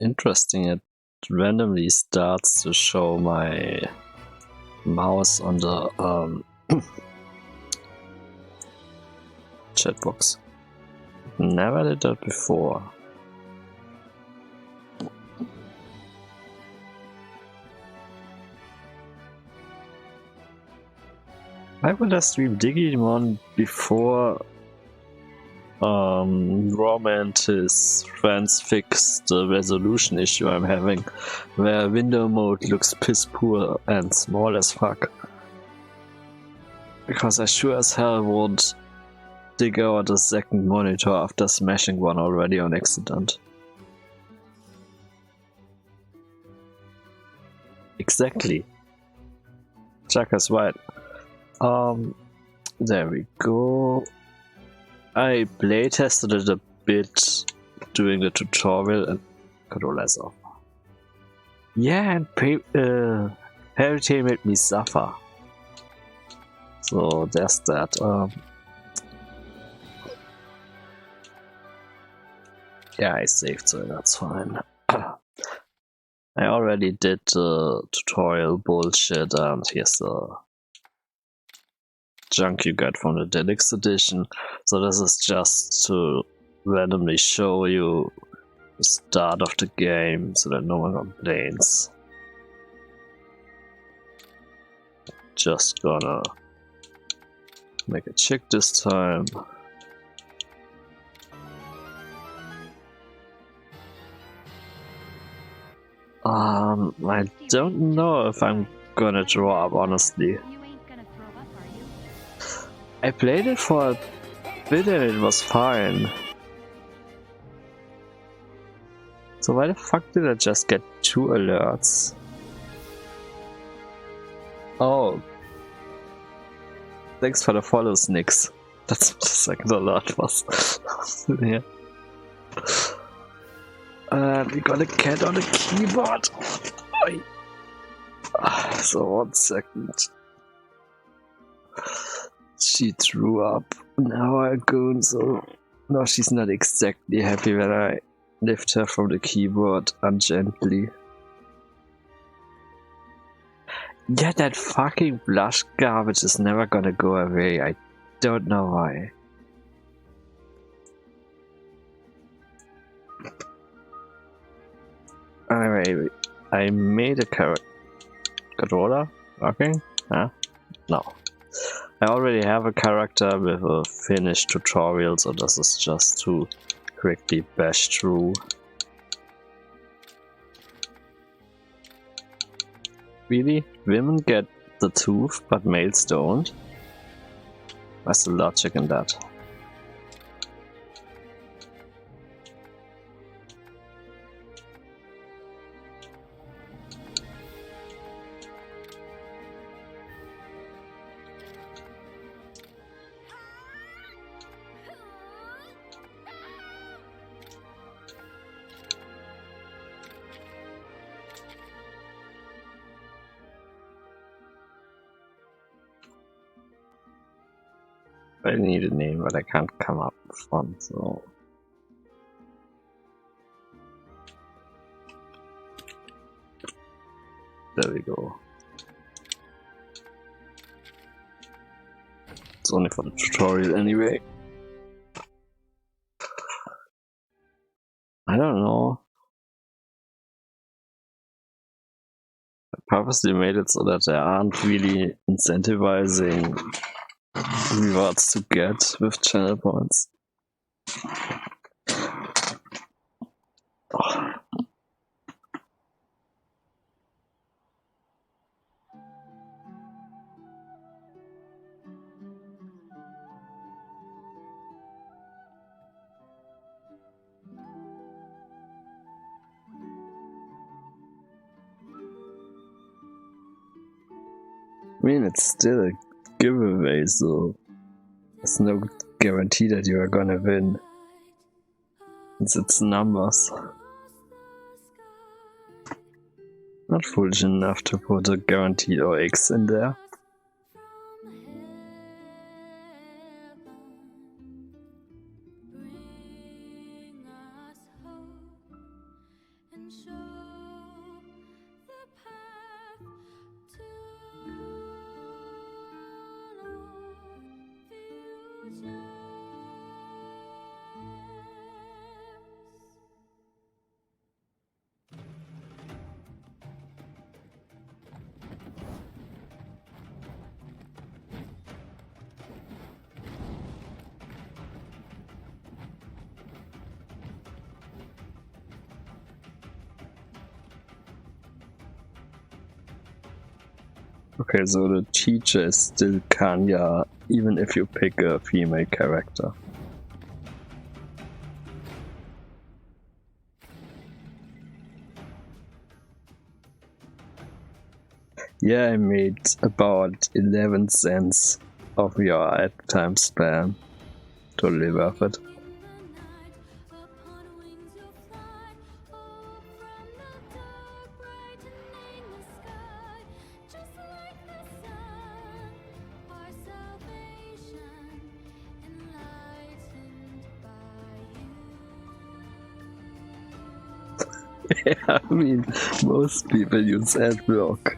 Interesting, it randomly starts to show my mouse on the chat box. Never did that before. Why would I stream Digimon before Roman and his friends fix the resolution issue I'm having, where window mode looks piss poor and small as fuck? Because I sure as hell won't dig out a second monitor after smashing one already on accident. Exactly. Chuck is right. There we go. I playtested it a bit during the tutorial and controllers off. Yeah, and Fairy Tail made me suffer. So there's that. Yeah, I saved, so that's fine. I already did the tutorial bullshit, and here's the junk you get from the Deluxe edition. So this is just to randomly show you the start of the game so that no one complains. Just gonna make a check this time. I don't know if I'm gonna draw up, honestly. I played it for a bit and it was fine. So why the fuck did I just get 2 alerts? Oh. Thanks for the follows, Nix. That's what the second alert was. Yeah. We got a cat on the keyboard. Oi. So 1 second. She threw up. Now I go, so no, she's not exactly happy when I lift her from the keyboard ungently. Yeah, that fucking blush garbage is never gonna go away. I don't know why. Anyway, I made a controller working? Huh? No. I already have a character with a finished tutorial, so this is just to quickly bash through. Really? Women get the tooth, but males don't? What's the logic in that? I need a name, but I can't come up with one, so... There we go. It's only for the tutorial anyway. I don't know. I purposely made it so that there aren't really incentivizing rewards to get with channel points. Oh. I mean, it's still a giveaway, so there's no guarantee that you are gonna win. It's numbers. Not foolish enough to put a guaranteed or X in there. Okay, so the teacher is still Kanya, even if you pick a female character. Yeah, I made about 11 cents of your ad time spam. Totally worth it. I mean, most people use adblock.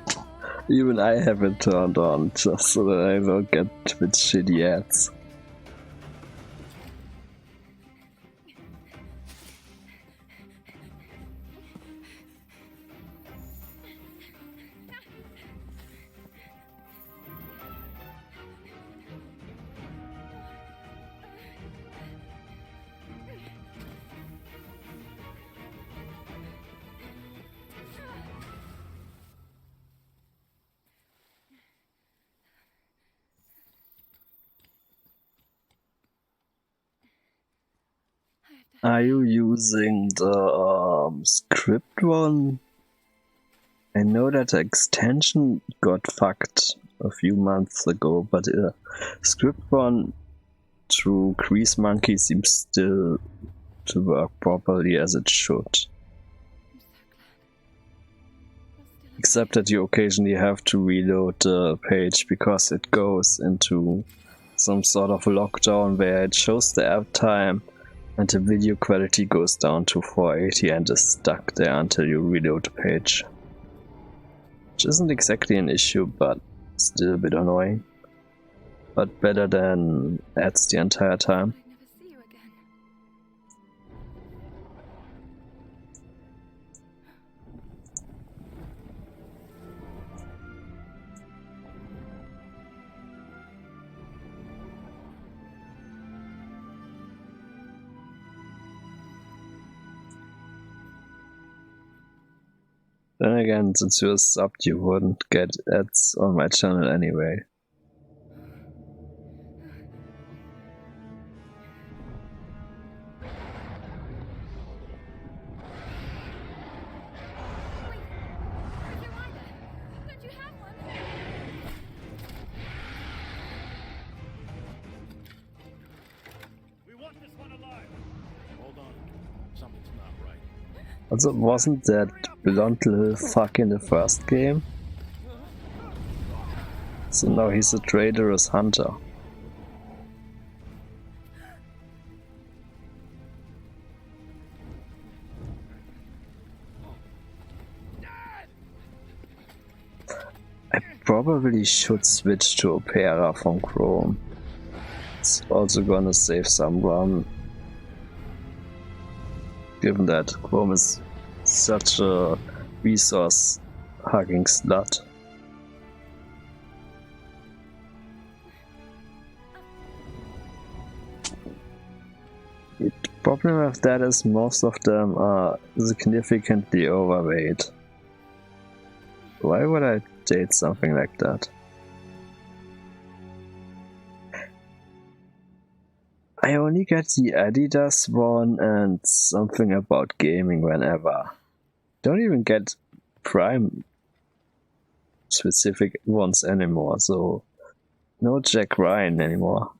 Even I have it turned on just so that I don't get with shitty ads. Are you using the script one? I know that the extension got fucked a few months ago, but script one through Grease Monkey seems still to work properly as it should. Except that you occasionally have to reload the page because it goes into some sort of lockdown where it shows the app time and the video quality goes down to 480 and is stuck there until you reload the page. Which isn't exactly an issue, but still a bit annoying. But better than ads the entire time. Then again, since you're subbed, you wouldn't get ads on my channel anyway. Also, wasn't that blonde little fuck in the first game? So now he's a traitorous hunter. I probably should switch to Opera from Chrome. It's also gonna save some RAM. Given that Chrome is such a resource hugging slut. The problem with that is most of them are significantly overweight. Why would I date something like that? I only get the Adidas one and something about gaming whenever. Don't even get Prime specific ones anymore, so no Jack Ryan anymore.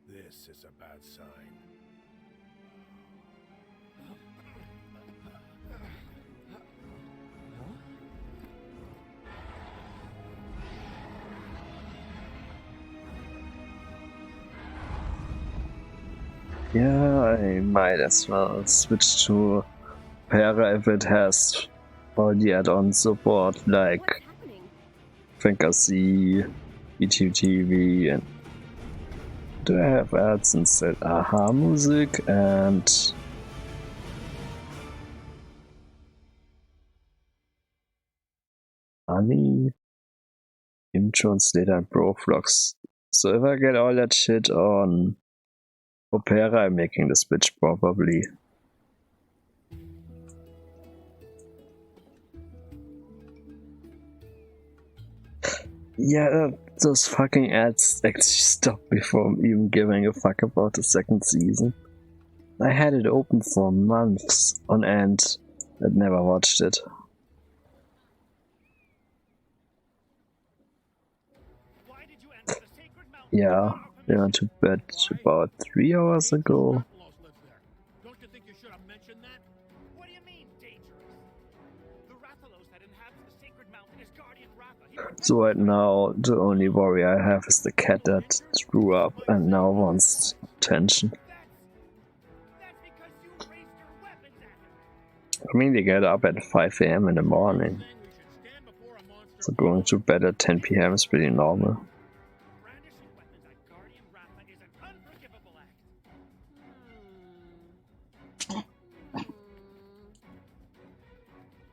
This is a bad sign. Yeah, I might as well switch to Opera if it has all the add-on support like Fantasy, ETV, and do I have ads instead? Aha Music and Honey, Game Translator and Proflux. So if I get all that shit on Opera, I'm making the switch probably. Yeah, those fucking ads actually stopped me from even giving a fuck about the second season. I had it open for months on end and never watched it. Yeah, we went to bed about 3 hours ago. Don't you think you should have mentioned that? What do you mean, dangerous? The Rathalos that inhabit the sacred mountain is Guardian Ratha. So right now, the only worry I have is the cat that grew up and now wants attention. That's because you I mean, they get up at 5 a.m. in the morning, Saying we should stand before a monster. so going to bed at 10 p.m. is pretty normal. Brandishing weapons at Guardian Ratha is an unforgivable act.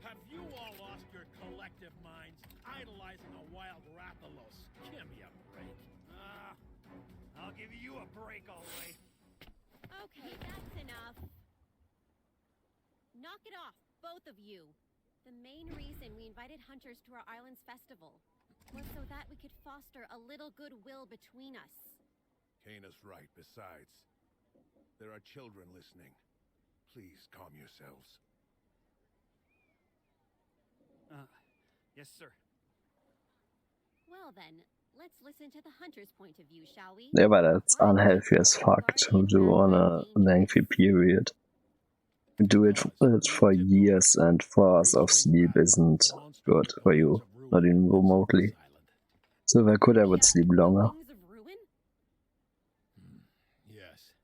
Have you all lost your collective minds idolizing a wild Rathalos? Give me a break. I'll give you a break, all right. Okay, that's enough. Knock it off, both of you. The main reason we invited hunters to our island's festival was so that we could foster a little goodwill between us. Kana's right. Besides, there are children listening. Please calm yourselves. Yes, sir. Well then, let's listen to the hunter's point of view, shall we? Yeah, but that's unhealthy as fuck to do on a lengthy period. You do it for years, and 4 hours of sleep isn't good for you, not even remotely. So if I could, I would sleep longer. Wings of Ruin? Yes.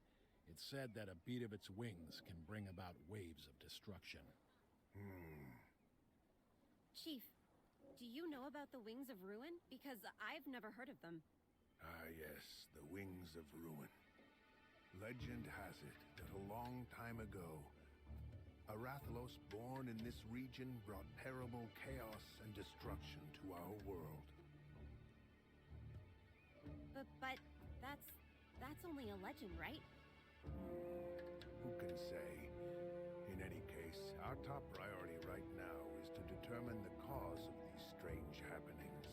It's said that a beat of its wings can bring about waves of destruction. Chief, do you know about the Wings of Ruin? Because I've never heard of them. Ah, yes, the Wings of Ruin. Legend has it that a long time ago, a Rathalos born in this region brought terrible chaos and destruction to our world. But that's only a legend, right? Who can say? In any case, our top priority right now is to determine the cause of these strange happenings.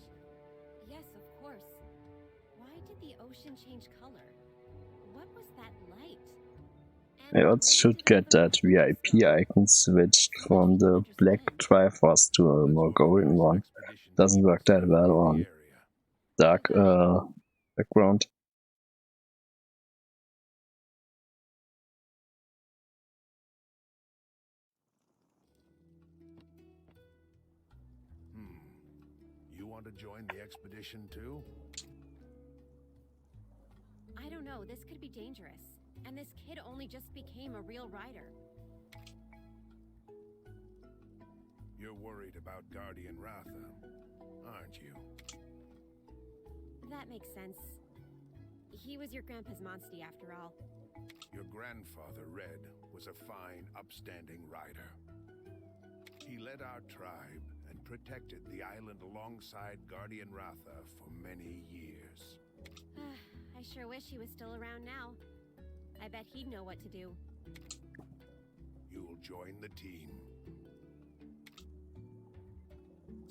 Yes, of course. Why did the ocean change color? What was that light? And I also where should did all get the that weapons VIP go? icon switched from the black Triforce to a more golden one. Doesn't work that well on dark background. You want to join the expedition too? I don't know, this could be dangerous. And this kid only just became a real rider. You're worried about Guardian Ratha, aren't you? That makes sense. He was your grandpa's monstie after all. Your grandfather, Red, was a fine, upstanding rider. He led our tribe and protected the island alongside Guardian Ratha for many years. I sure wish he was still around now. I bet he'd know what to do. You'll join the team.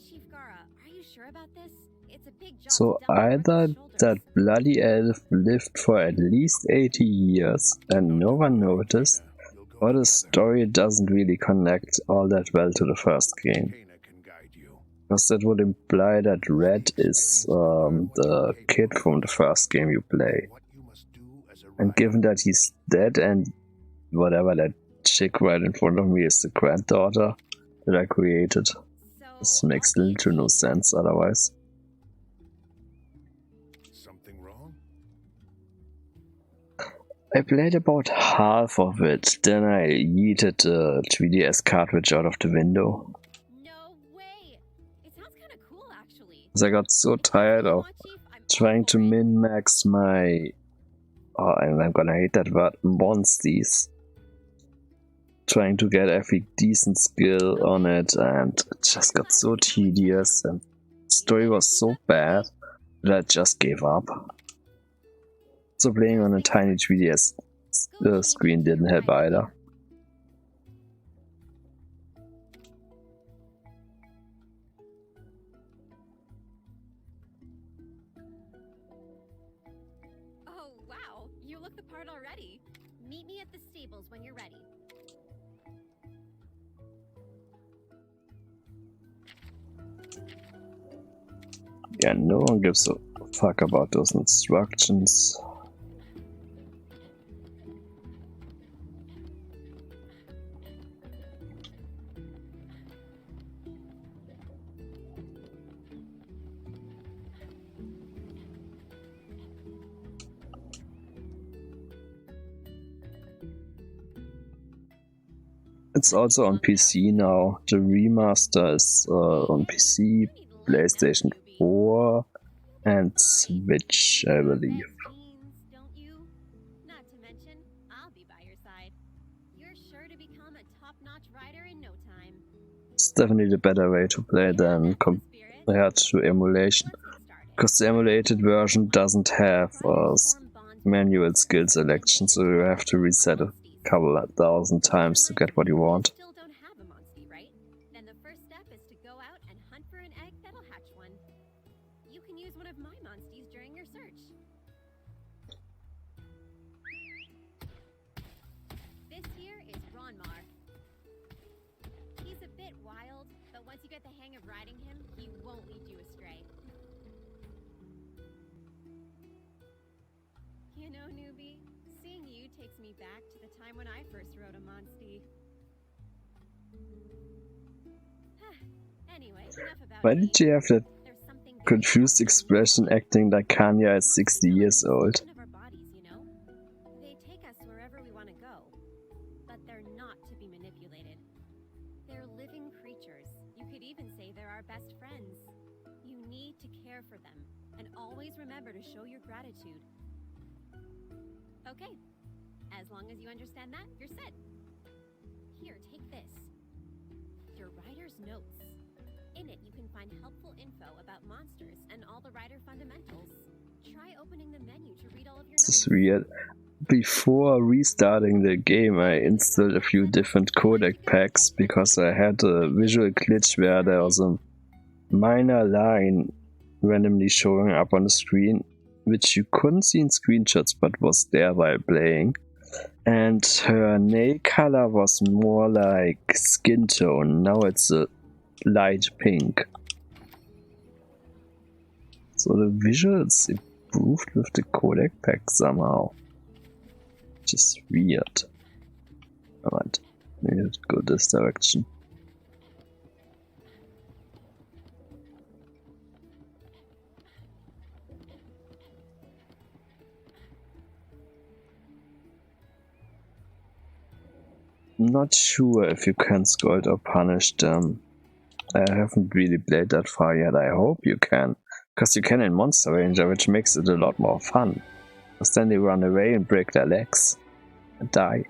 Chief Gara, are you sure about this? It's a big job. So to dump on either Ruth's shoulders. that bloody elf lived for at least 80 years and no one noticed, You'll go or the together. story doesn't really connect all that well to the first game. Kana can guide you. Because that would imply that Red is the kid from the first game you play. What you must do as a And rider. given that he's dead and whatever that chick right in front of me is the granddaughter that I created, So, this makes I'll be little to no chief. sense otherwise. Something wrong? I played about half of it, then I yeeted the 3DS cartridge out of the window. No way! It sounds kind of cool, actually. Because I got so tired of trying to min-max my... Oh, and I'm gonna hate that word, monsties. Trying to get every decent skill on it, and it just got so tedious, and the story was so bad that I just gave up. So playing on a tiny 3DS screen didn't help either. Oh, wow. You look the part already. Meet me at the stables when you're ready. Yeah, no one gives a fuck about those instructions. it's also on PC now. The remaster is on PC, PlayStation 4, and Switch, I believe. Don't you? Not to mention, I'll be by your side. You're sure to become a top-notch rider in no time. It's definitely the better way to play than compared to emulation, because the emulated version doesn't have manual skill selection, so you have to reset a couple of thousand times to get what you want. Still don't have a Monstie, right? Then the first step is to go out and hunt for an egg that'll hatch one. You can use one of my Monsties during your search. This here is Ronmar. He's a bit wild, but once you get the hang of riding him, he won't lead you astray. You know, newbie, seeing you takes me back to the time when I first rode a Monstie. Anyway, enough about Why me. did you have that There's something very confused expression acting like Kanya is 60 years old? One of our bodies, you know? They take us wherever we want to go, but they're not to be manipulated. They're living creatures. You could even say they're our best friends. You need to care for them, and always remember to show your gratitude. Okay. As long as you understand that, you're set. Here, take this. Your rider's notes. In it, you can find helpful info about monsters and all the rider fundamentals. Try opening the menu to read all of your This notes. is weird. Before restarting the game, I installed a few different codec packs because I had a visual glitch where there was a minor line randomly showing up on the screen, which you couldn't see in screenshots but was there while playing. And her nail color was more like skin tone. Now it's a light pink. So the visuals improved with the codec pack somehow. Which is weird. Alright, we need to go this direction. Not sure if you can scold or punish them. I haven't really played that far yet. I hope you can. Because you can in Monster Ranger, which makes it a lot more fun. Because then they run away and break their legs. And die.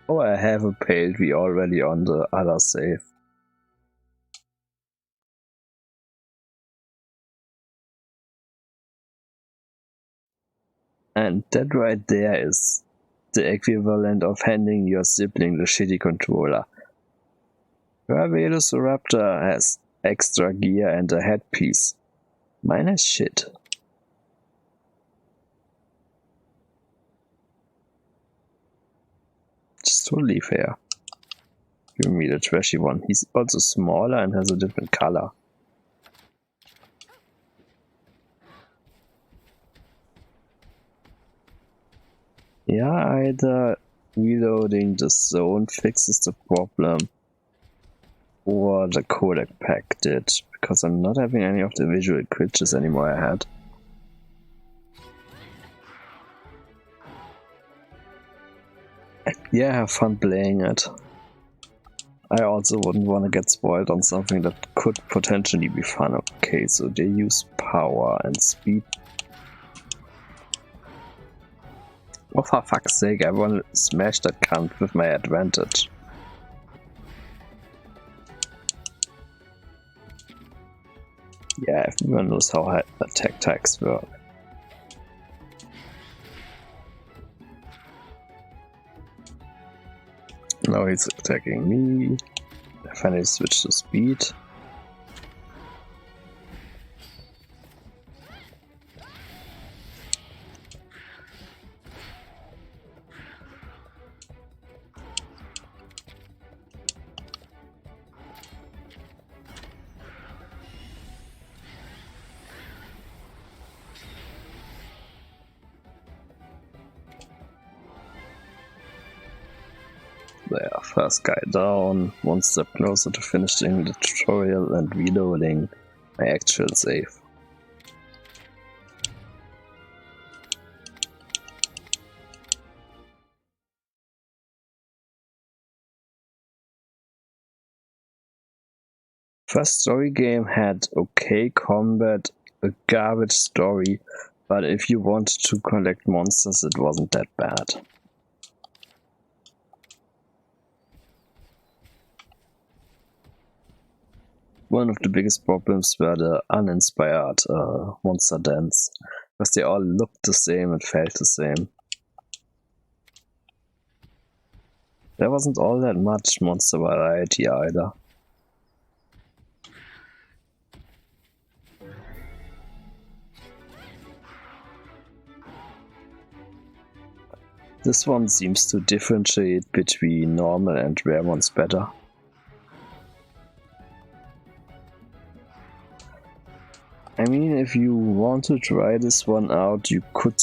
Oh, I have a pale tree already on the other save. And that right there is the equivalent of handing your sibling the shitty controller. Her Velociraptor has extra gear and a headpiece. Mine has shit. Just totally fair. Give me the trashy one. He's also smaller and has a different color. Yeah, either reloading the zone fixes the problem, or the codec pack did, because I'm not having any of the visual glitches anymore I had. Yeah, have fun playing it. I also wouldn't want to get spoiled on something that could potentially be fun. Okay, so they use power and speed. Oh, for fuck's sake, I want to smash that cunt with my advantage. Yeah, everyone knows how attack tags work. Now he's attacking me. I finally switch to speed. There, first guy down, one step closer to finishing the tutorial and reloading my actual save. First story game had okay combat, a garbage story, but if you wanted to collect monsters it wasn't that bad. One of the biggest problems were the uninspired monster dens, because they all looked the same and felt the same. There wasn't all that much monster variety either. This one seems to differentiate between normal and rare ones better. I mean, if you want to try this one out, you could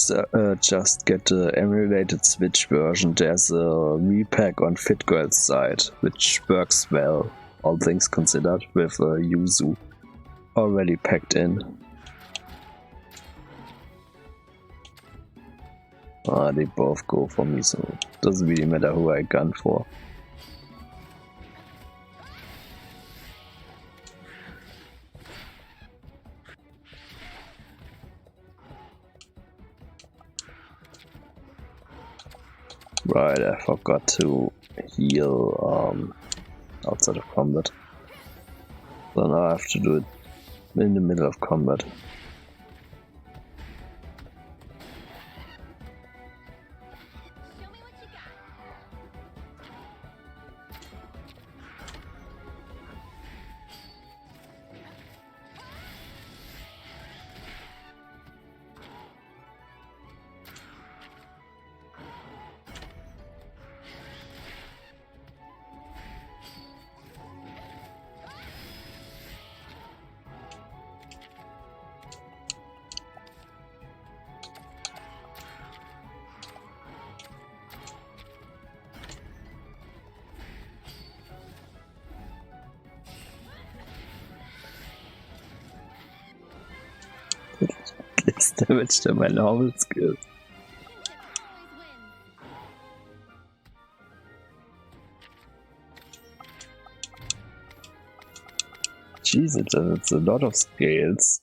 just get the emulated Switch version. There's a repack on FitGirl's site, which works well, all things considered, with Yuzu already packed in. They both go for me, so it doesn't really matter who I gun for. Right, I forgot to heal outside of combat. So now I have to do it in the middle of combat. Show me what you got. Less damage than my normal skills. Jesus, that's a lot of scales.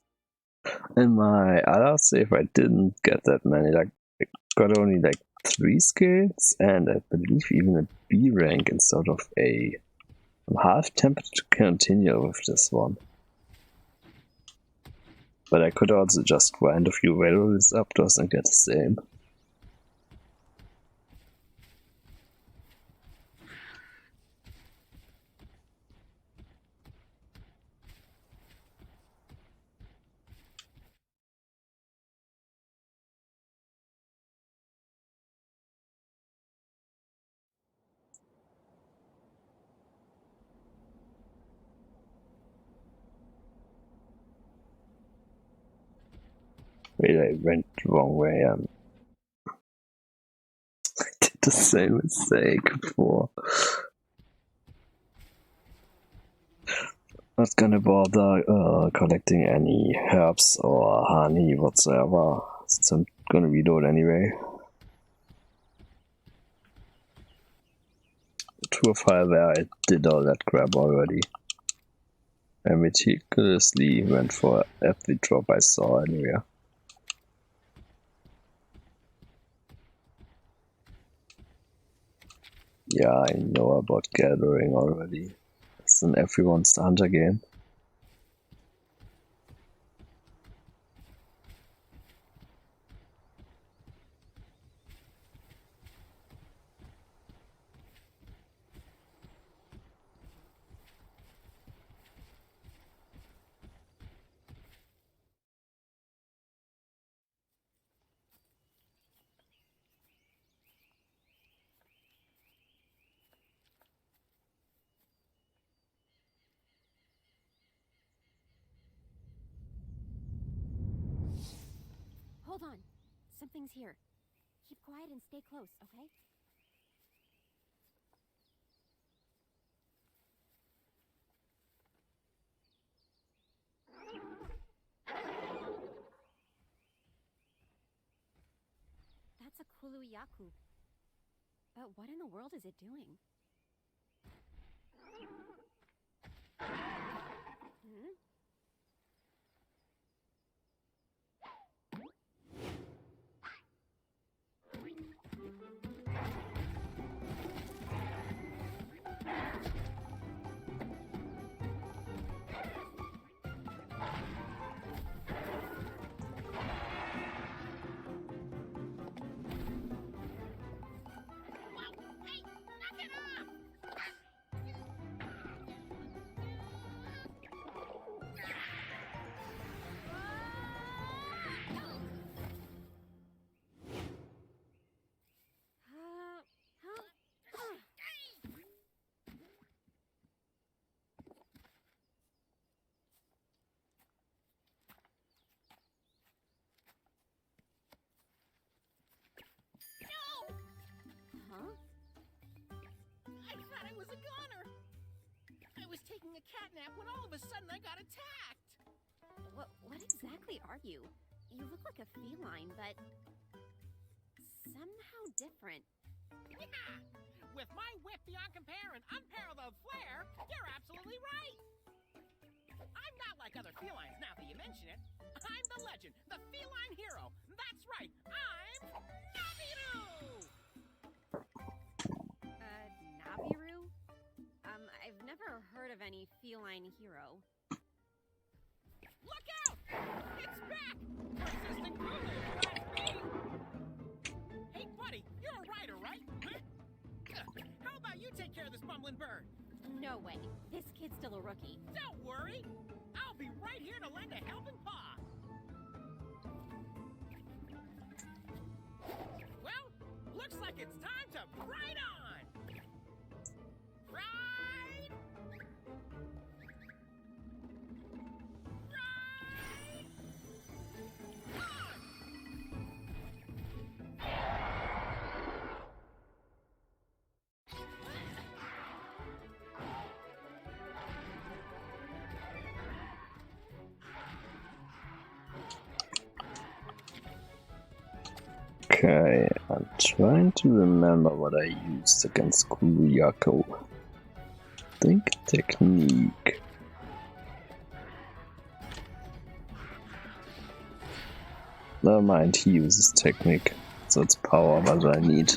In my other save I didn't get that many, like I got only like 3 scales and I believe even a B rank instead of A. I'm half tempted to continue with this one. But I could also just grind a few values up to us and get the same. Wait, I went the wrong way. I did the same mistake before. Not gonna bother collecting any herbs or honey whatsoever, since I'm gonna reload anyway. The tour file where I did all that crap already. I meticulously went for every drop I saw anywhere. Yeah, I know about gathering already. It's in everyone's hunter game. Hold on. Something's here. Keep quiet and stay close, okay? That's a Kuluyaku. But what in the world is it doing? Hmm? Huh? I thought I was a goner. I was taking a cat nap when all of a sudden I got attacked. What exactly are you? You look like a feline, but somehow different. Yeah! With my whip beyond compare and unparalleled flair, you're absolutely right. I'm not like other felines now that you mention it. I'm the legend, the feline hero. That's right, I'm Nabiru! Nabiru? I've never heard of any feline hero. Look out! It's back! Persistent Kulu, that's me! Hey, buddy, you're a rider, right? Huh? How about you take care of this bumbling bird? No way. This kid's still a rookie. Don't worry! I'll be right here to lend a helping paw! Well, looks like it's time to ride on! Ride! Ride! On! Okay, I'm trying to remember what I used against Kuluyaku. Think technique. Never mind, he uses technique, so it's power what I need.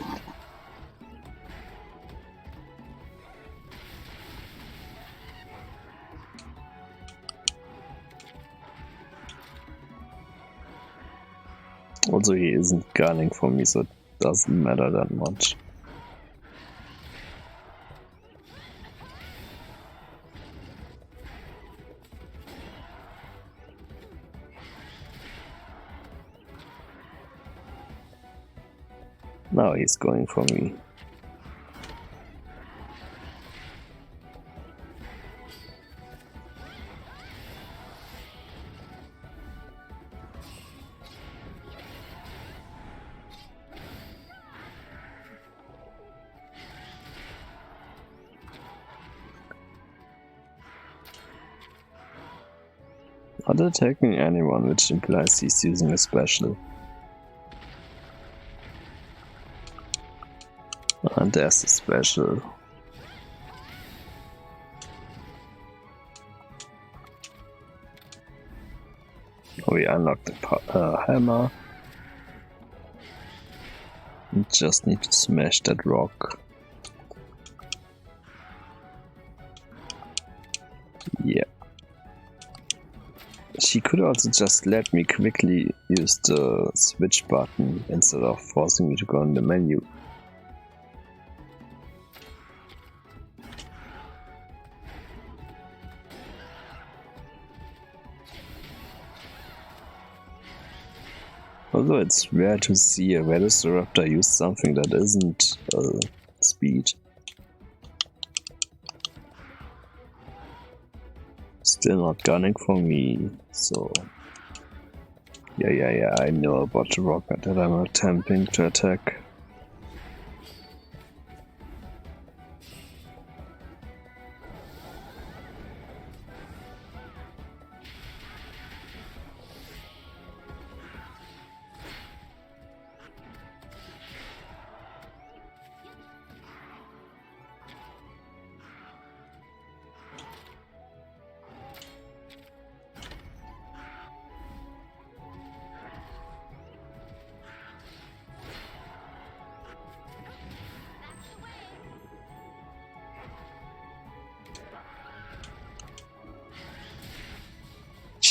Also, he isn't gunning for me, so it doesn't matter that much. Now he's going for me. Not attacking anyone, which implies he's using a special. And there's a special. We unlocked the hammer. We just need to smash that rock. Yeah. She could also just let me quickly use the switch button instead of forcing me to go in the menu. Although it's rare to see a Velociraptor use something that isn't speed. Still not gunning for me, so... Yeah, I know about the rocket that I'm attempting to attack.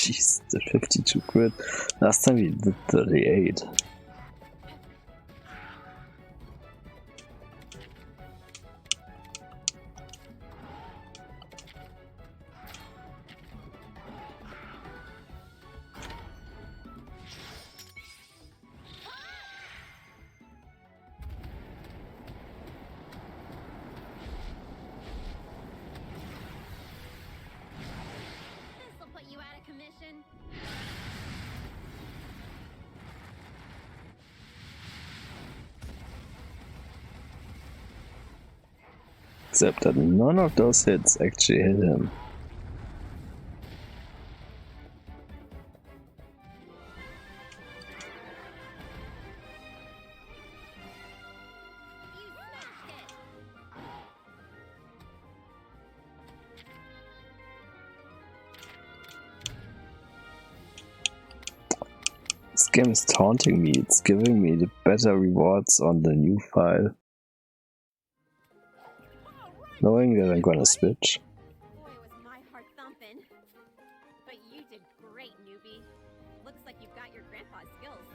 Jeez, the 52 crit. Last time we did 38. This'll put you out of commission. Except that none of those hits actually hit him. You smashed it. This game is taunting me, it's giving me the better rewards on the new file. Knowing that I'm gonna switch. Boy, was my heart thumping. But you did great, newbie. Looks like you've got your grandpa's skills.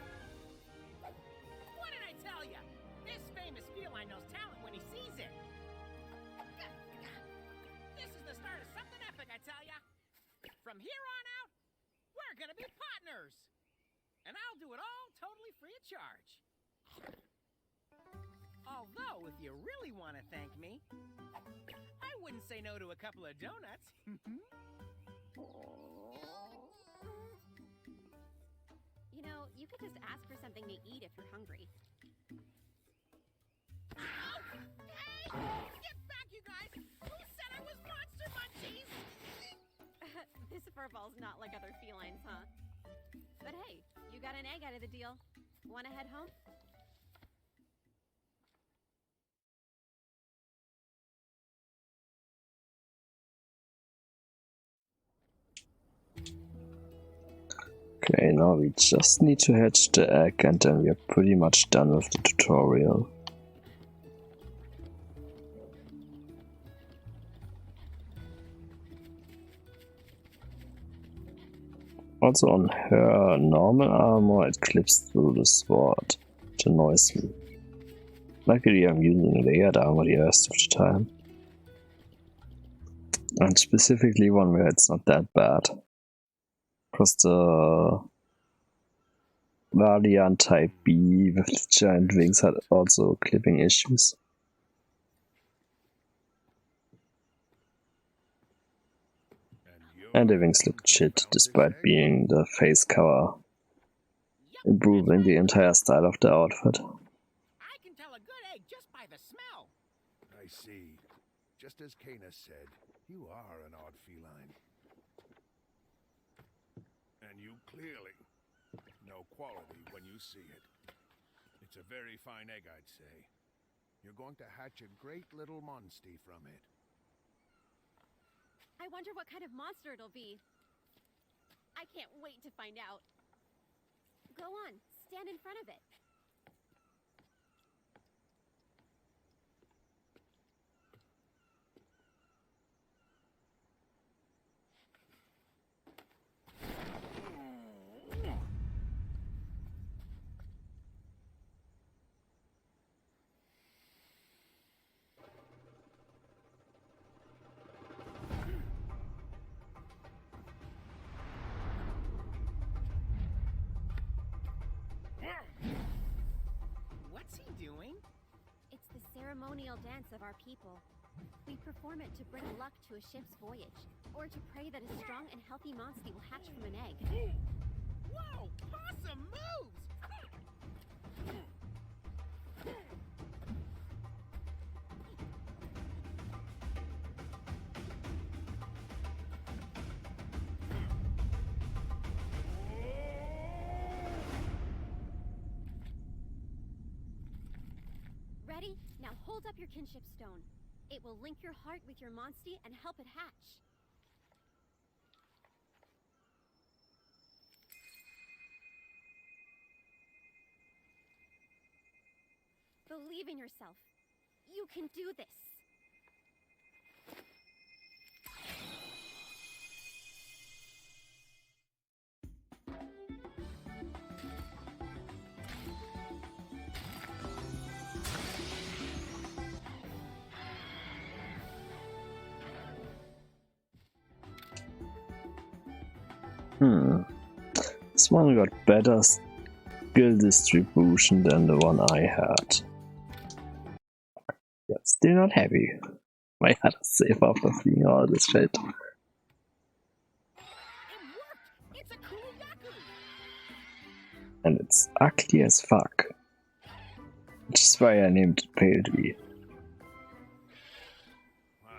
What did I tell you? This famous feline knows talent when he sees it. This is the start of something epic, I tell ya. From here on out, we're gonna be partners. And I'll do it all totally free of charge. Although, if you really want to thank me, I wouldn't say no to a couple of donuts. You know, you could just ask for something to eat if you're hungry. Hey! Get back, you guys! Who said I was Monster Munchies? This furball's not like other felines, huh? But hey, you got an egg out of the deal. Wanna head home? Okay, now we just need to hatch the egg and then we are pretty much done with the tutorial. Also on her normal armor it clips through the sword, which annoys me. Luckily I'm using layered armor the rest of the time. And specifically one where it's not that bad. Because the Valiant Type B with giant wings had also clipping issues. And the wings looked shit despite being the face cover, improving the entire style of the outfit. I can tell a good egg just by the smell. I see. Just as Canis said, you are an odd feline. And you clearly know quality when you see it. It's a very fine egg, I'd say. You're going to hatch a great little monstie from it. I wonder what kind of monster it'll be. I can't wait to find out. Go on, stand in front of it. What's he doing? It's the ceremonial dance of our people. We perform it to bring luck to a ship's voyage, or to pray that a strong and healthy monstie will hatch from an egg. Whoa! Awesome moves! Ready? Now hold up your kinship stone. It will link your heart with your monstie and help it hatch. Believe in yourself. You can do this. This one got better skill distribution than the one I had. Yeah, still not happy. I had to save after seeing all this shit. It worked! It's a Kuniyaku! And it's ugly as fuck. Which is why I named it Pale Tree. Wow.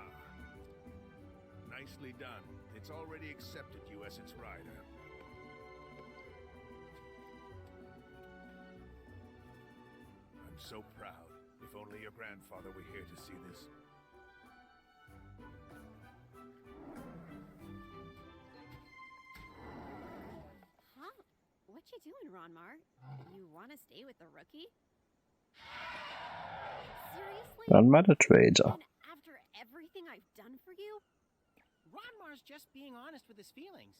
Nicely done. It's already accepted you as its rider. I'm so proud. If only your grandfather were here to see this. Huh? What you doing, Ronmar? You want to stay with the rookie? Seriously? Another trader. And after everything I've done for you? Ronmar's just being honest with his feelings.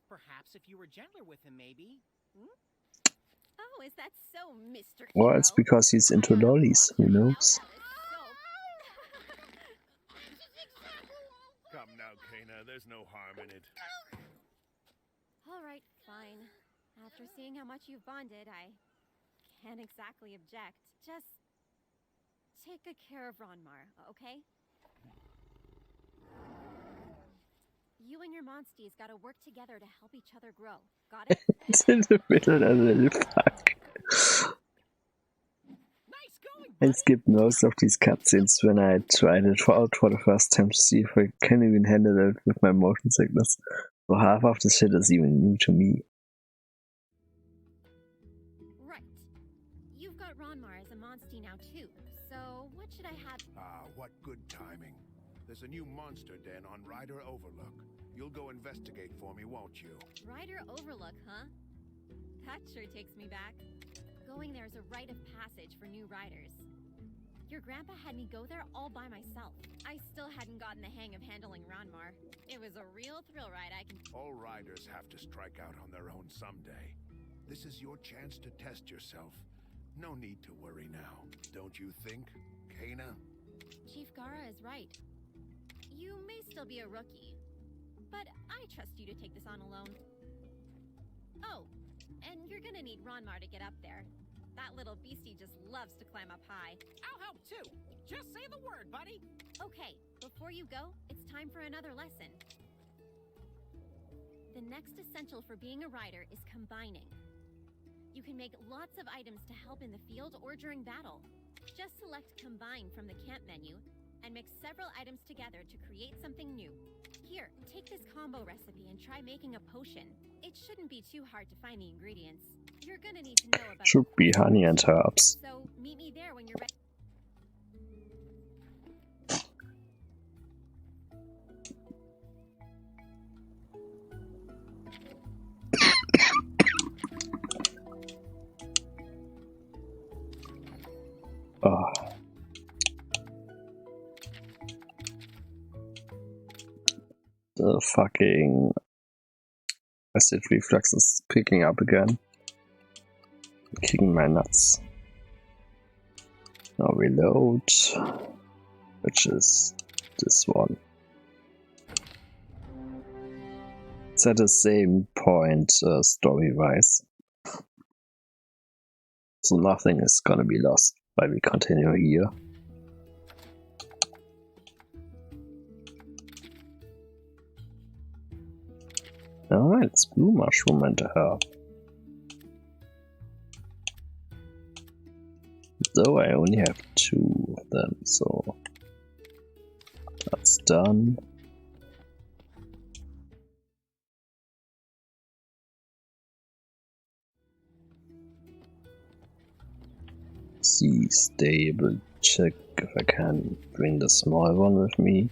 Perhaps if you were gentler with him, maybe. Hmm? Oh, is that so, Mr. Well, it's Hero? because he's into lollies, who knows? Come now, Kana. There's no harm in it. Alright, fine. After seeing how much you've bonded, I can't exactly object. Just take good care of Ronmar, okay? You and your monsties gotta work together to help each other grow. Got it? It's in the middle of the fuck. Nice going, I buddy! skipped most of these cutscenes when I tried it out for the first time to see if I can even handle it with my motion sickness. So half of the shit is even new to me. Right. You've got Ronmar as a monstie now too. So what should I have? Ah, what good timing. There's a new monster den on Ryder Overlook. You'll go investigate for me, won't you? Ryder Overlook, huh? That sure takes me back. Going there is a rite of passage for new riders. Your grandpa had me go there all by myself. I still hadn't gotten the hang of handling Ronmar. It was a real thrill ride, I can... All riders have to strike out on their own someday. This is your chance to test yourself. No need to worry now. Don't you think, Kana? Chief Gara is right. You may still be a rookie, but I trust you to take this on alone. Oh, and you're gonna need Ronmar to get up there. That little beastie just loves to climb up high. I'll help too. Just say the word, buddy. Okay, before you go, it's time for another lesson. The next essential for being a rider is combining. You can make lots of items to help in the field or during battle. Just select Combine from the camp menu and mix several items together to create something new. Here, take this combo recipe and try making a potion. It shouldn't be too hard to find the ingredients. You're gonna need to know about... Should be honey and herbs. So, meet me there when you're ready. Oh. The fucking acid reflux is picking up again. Kicking my nuts. Now reload, which is this one. It's at the same point story-wise. So nothing is gonna be lost while we continue here. Alright, it's blue mushroom and a herb. Though I only have 2 of them, so that's done. See stable, check if I can bring the small one with me.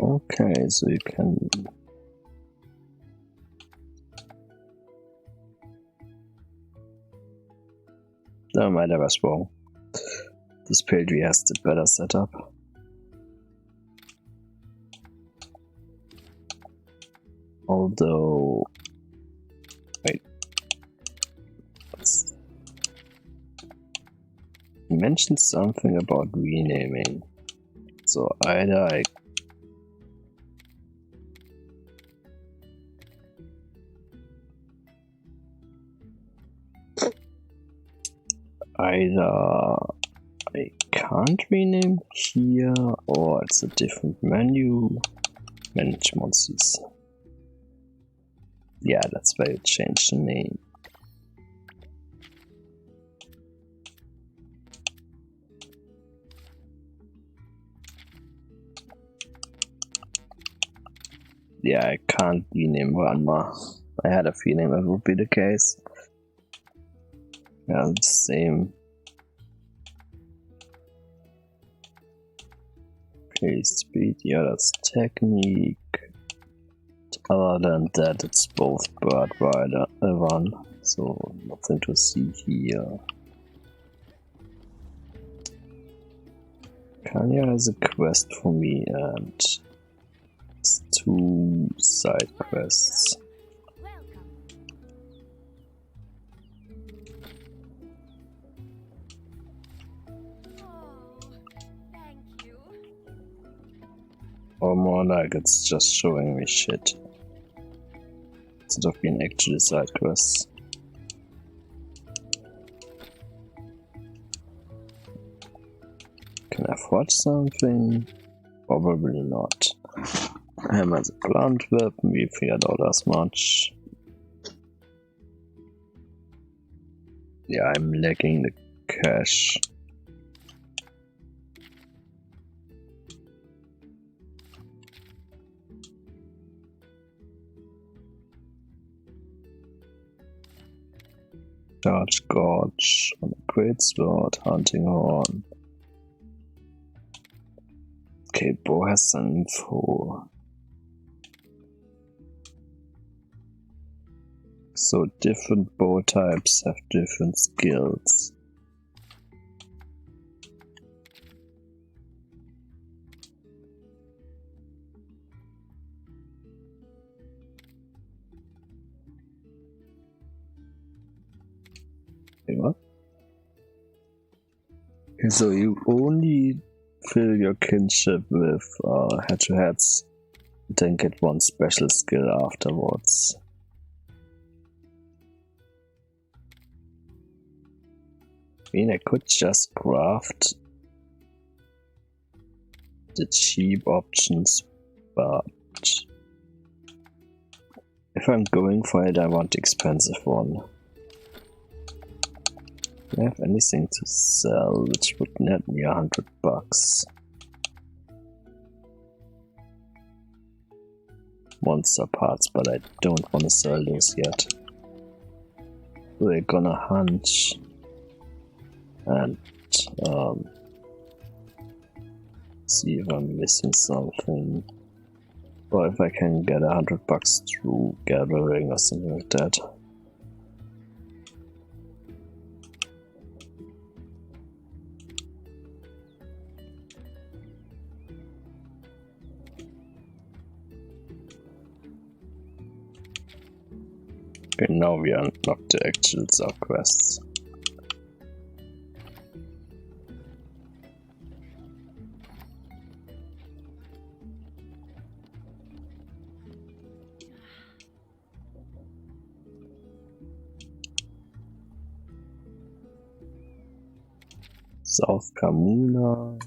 Okay, so you can... Never mind, I was wrong. This Pale Tree has the better setup. Although... Wait. He mentioned something about renaming. So either I can't rename here, or it's a different menu. Manage monsters. Yeah, that's why you change the name. Yeah, I can't rename Ranma. I had a feeling that would be the case. Yeah, the same. Okay, speed, yeah, that's technique. Other than that, it's both Bird Rider run, so nothing to see here. Kanya has a quest for me and it's 2 side quests. Welcome. Oh, thank you. Or more like it's just showing me shit. Instead of being actually side quests. Can I forge something? Probably not. Hammer's a plant weapon, we figured out as much. Yeah, I'm lacking the cash. Charge Gorge on a great sword, hunting horn. Okay, Bo has some info. So different bow types have different skills. Wait, what? Okay, so you only fill your kinship with head-to-heads, then get one special skill afterwards. I mean, I could just craft the cheap options, but if I'm going for it, I want the expensive one. Do I have anything to sell which would net me $100? Monster parts, but I don't want to sell those yet. We're gonna hunch and see if I'm missing something, or if I can get $100 through gathering or something like that. Okay, now we unlock the actual sub-quests. South Kamuna.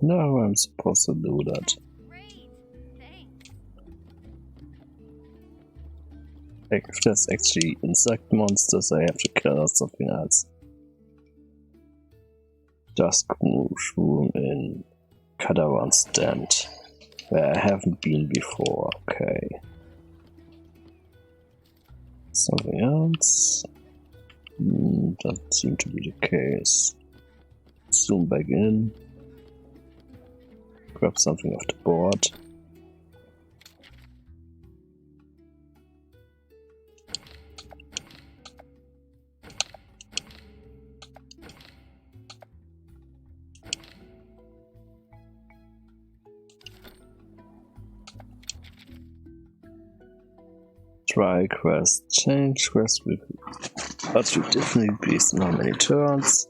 No, I'm supposed to do that. Great. Thanks. Like, if there's actually insect monsters, I have to kill out something else. Dusk Mushroom in Cadaver's Stand, where I haven't been before. Okay. Something else? Doesn't seem to be the case. Zoom back in. Grab something off the board. Try quest. Change quest with but you definitely based on how many turns.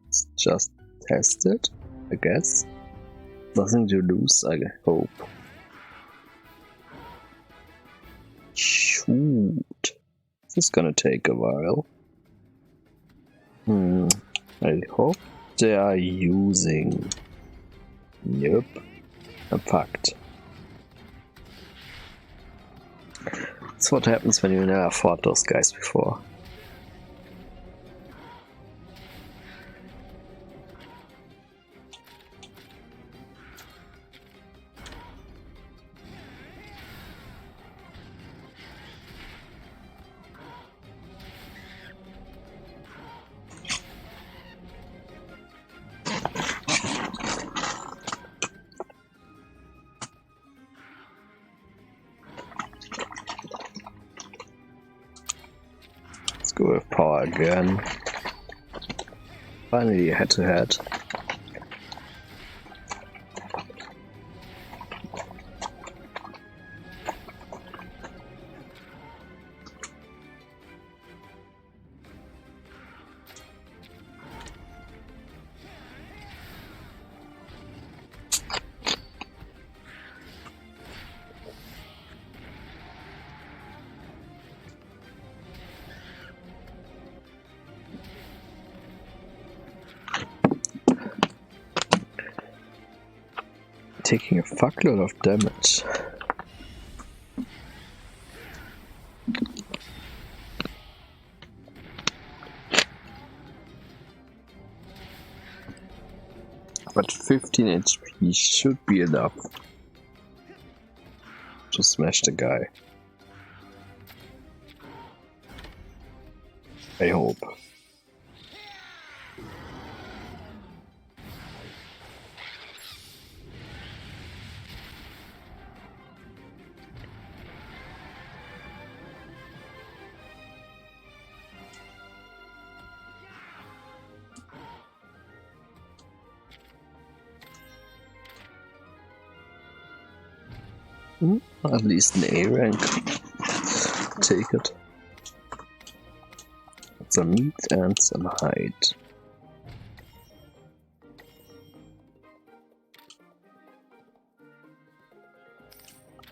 Let's just test it, I guess. Nothing to lose, I hope. Shoot. This is gonna take a while. I hope they are using. Yep. A pact. That's what happens when you never fought those guys before. Go with power again. Finally head to head. Taking a fuckload of damage. But 15 HP should be enough to smash the guy. I hope. At least an A rank. Take it. Some meat and some hide.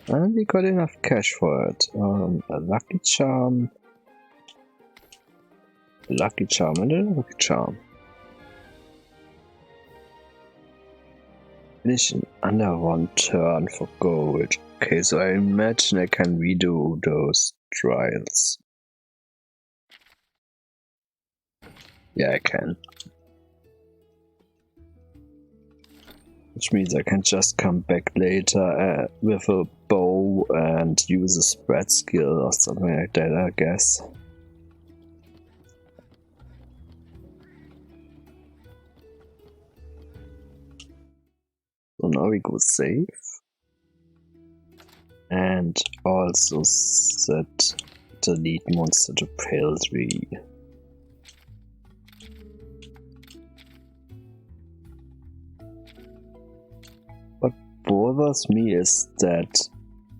And we got enough cash for it. A lucky charm. Lucky charm and a lucky charm. Finish in under 1 turn for gold. Okay, so I imagine I can redo those trials. Yeah, I can. Which means I can just come back later with a bow and use a spread skill or something like that, I guess. So now we go save. And also set the lead monster to Pale 3. What bothers me is that,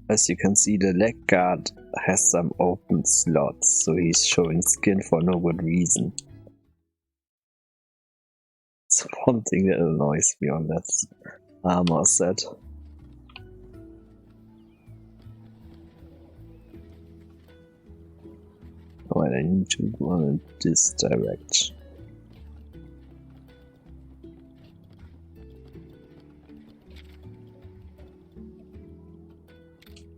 as you can see, the leg guard has some open slots, so he's showing skin for no good reason. It's one thing that annoys me on that armor set. Alright, I need to go in this direction.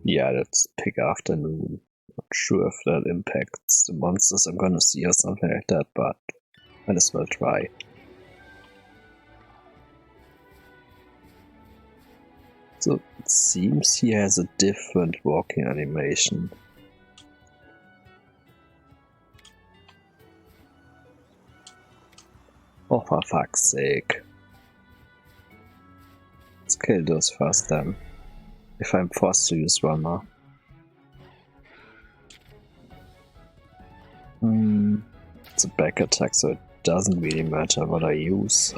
Yeah, let's pick afternoon. Not sure if that impacts the monsters I'm gonna see or something like that, but might as well try. So it seems he has a different walking animation. Oh, for fuck's sake. Let's kill those first then. If I'm forced to use runner. It's a back attack, so it doesn't really matter what I use.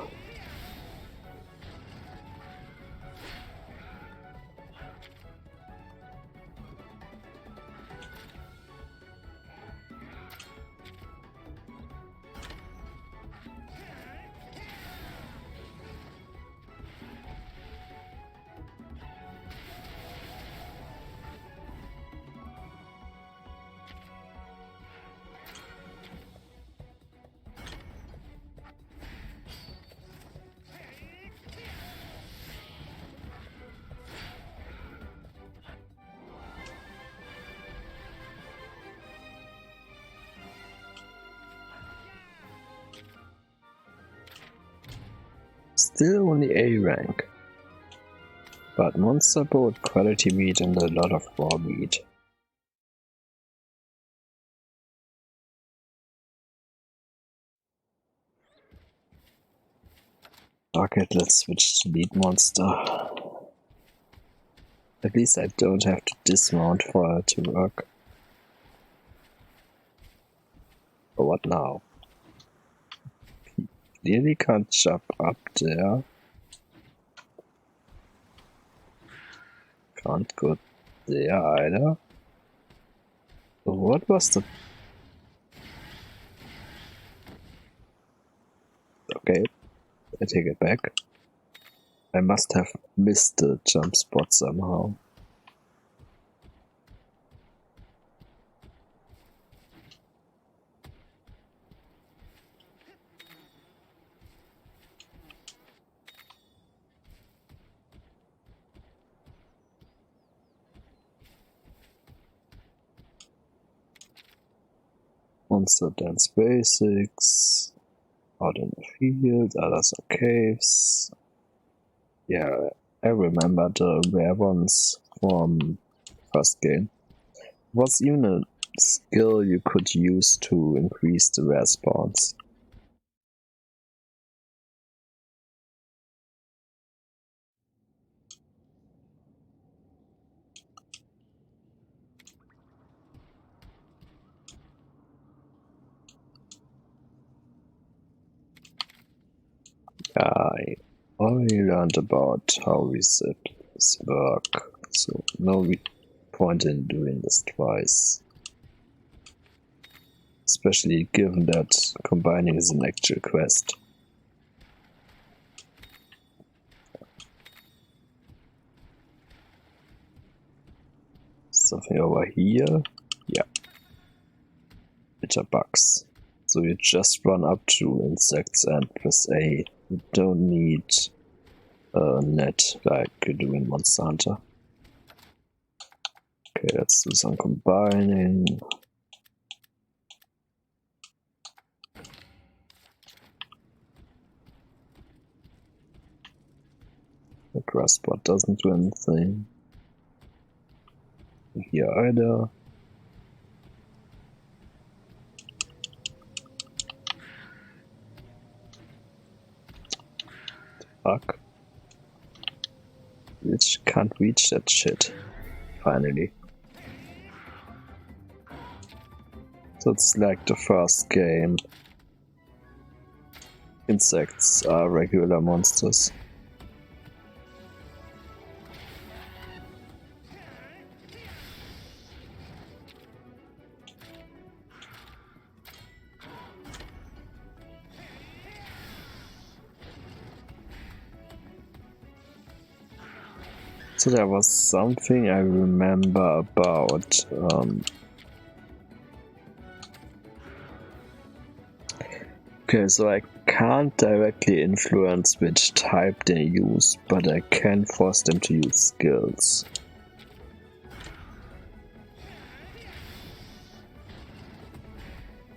still only A rank. But monster boat, quality meat, and a lot of raw meat. Okay, let's switch to meat monster. At least I don't have to dismount for it to work. But what now? He clearly can't jump up there. Can't go there either. What was the... Okay, I take it back. I must have missed the jump spot somehow. Monster Dance Basics. Out in the field, others are caves. Yeah, I remember the rare ones from first game. What's even a skill you could use to increase the rare spawns? I already learned about how resets work, so no point in doing this twice. Especially given that combining is an actual quest. Something over here? Yeah. Bitterbugs. So you just run up to insects and press A. You don't need a net like you do in Monster Hunter. Okay, let's do some combining. The grass spot doesn't do anything. Here either. Fuck. Which can't reach that shit. Finally. So it's like the first game. Insects are regular monsters. So there was something I remember about okay, so I can't directly influence which type they use, but I can force them to use skills.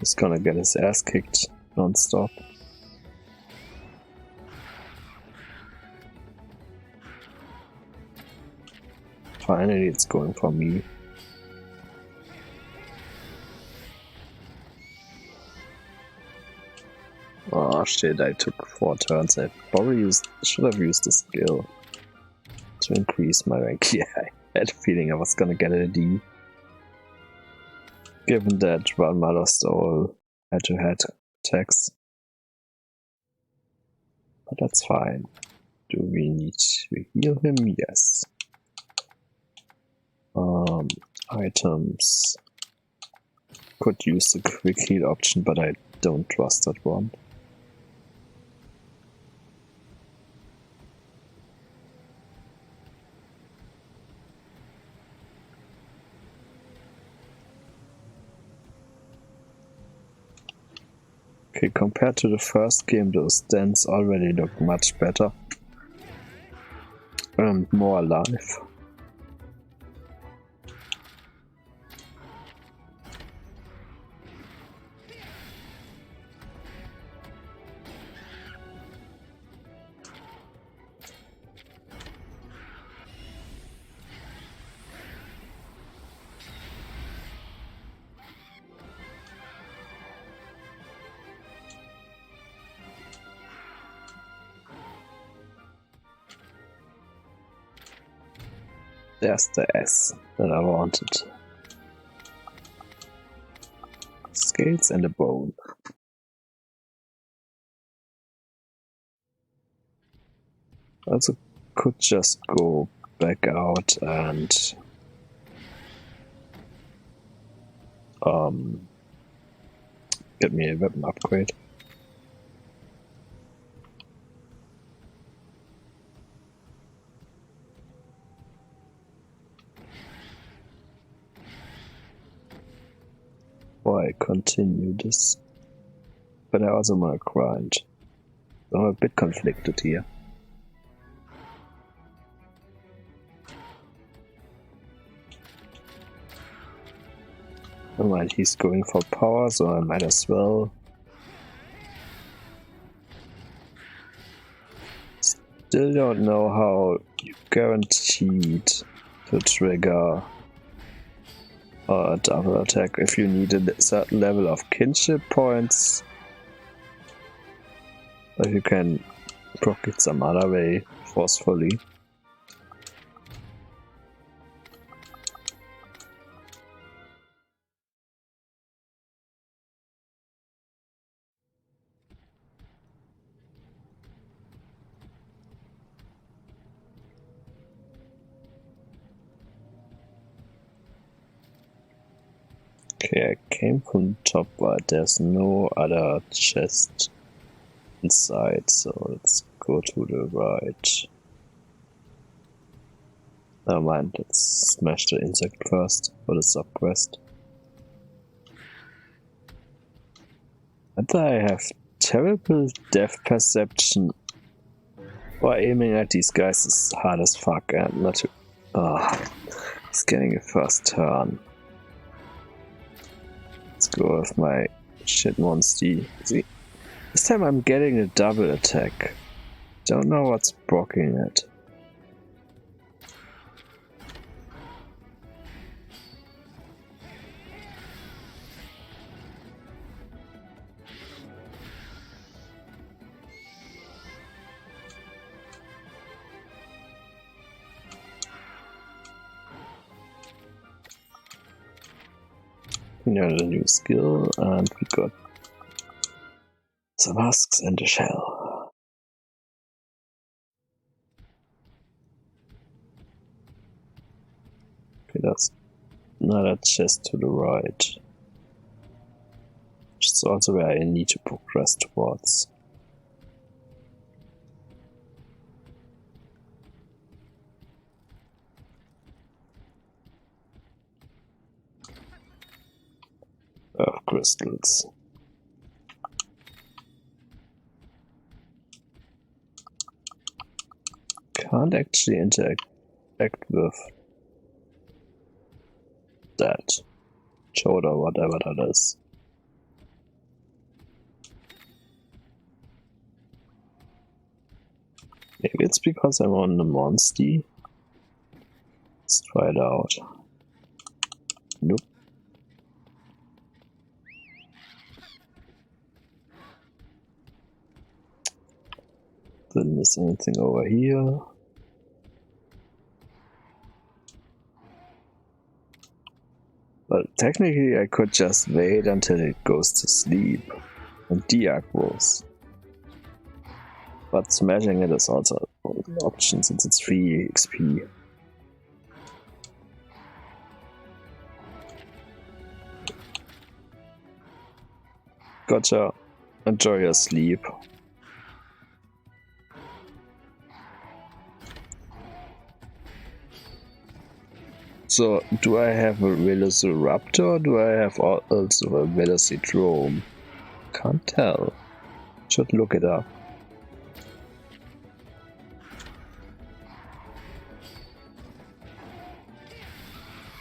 He's gonna get his ass kicked non-stop. Finally, it's going for me. Oh shit, I took 4 turns. I probably should have used the skill to increase my rank. Yeah, I had a feeling I was gonna get a D. Given that Ranma lost all head-to-head attacks. But that's fine. Do we need to heal him? Yes. Items. Could use the quick heal option, but I don't trust that one. Okay, compared to the first game, those dents already look much better. And more alive. There's the S that I wanted. Scales and a bone. Also could just go back out and get me a weapon upgrade. Why continue this? But I also want to grind. I'm a bit conflicted here. Never mind, he's going for power, so I might as well. Still don't know how you guaranteed to trigger a double attack if you need a certain level of kinship points. Or you can proc it some other way forcefully. Okay, I came from the top, but there's no other chest inside, so let's go to the right. Never mind, let's smash the insect first for the sub quest. And I have terrible depth perception, or aiming at these guys is hard as fuck and not to. He's getting a first turn. Let's go with my shit monster. See, this time I'm getting a double attack. Don't know what's blocking it. We got a new skill and we got some husks and a shell. Okay, that's another chest to the right. Which is also where I need to progress towards. Earth crystals. Can't actually interact with that chode or whatever that is. Maybe it's because I'm on the monster. Let's try it out. Nope. Didn't miss anything over here. But technically I could just wait until it goes to sleep and de-aggros. But smashing it is also an option since it's free XP. Gotcha. Enjoy your sleep. So, do I have a Velociraptor or do I have also a Velocidrome? Can't tell. Should look it up.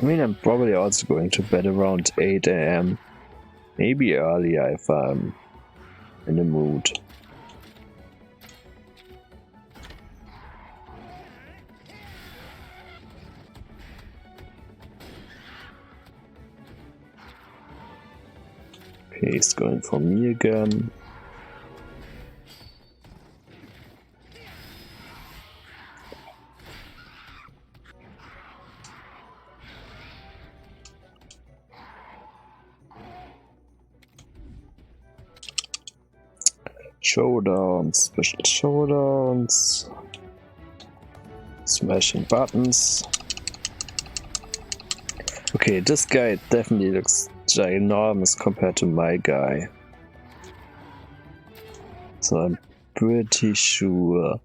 I mean, I'm probably also going to bed around 8 AM. Maybe earlier if I'm in the mood. Okay, he's going for me again. Showdowns, special showdowns. Smashing buttons. Okay, this guy definitely looks ginormous compared to my guy. So I'm pretty sure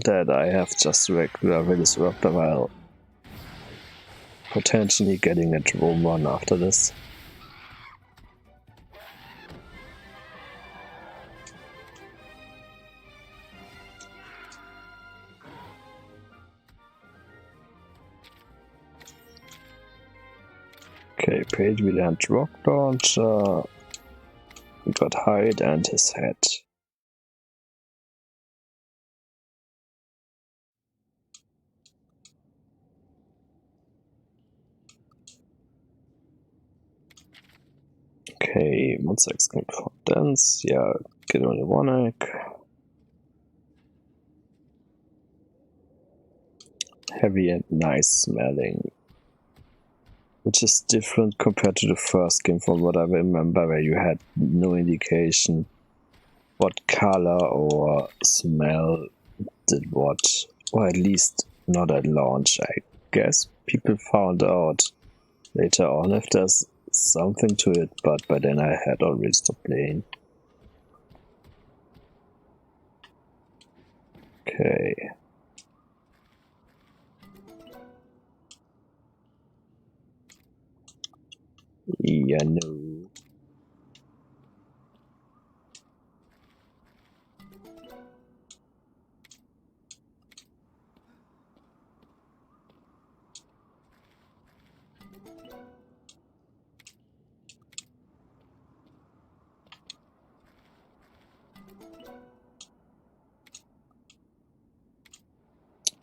that I have just regular Velociraptor while potentially getting a drone one after this. Okay, page we land rock launcher. We got Hyde and his head. Okay, monster exclaim condense. Yeah, get only one egg. Heavy and nice smelling. Which is different compared to the first game from what I remember, where you had no indication what color or smell did what. Or at least not at launch. I guess people found out later on if there's something to it, but by then I had already stopped playing. Okay. Yeah, no.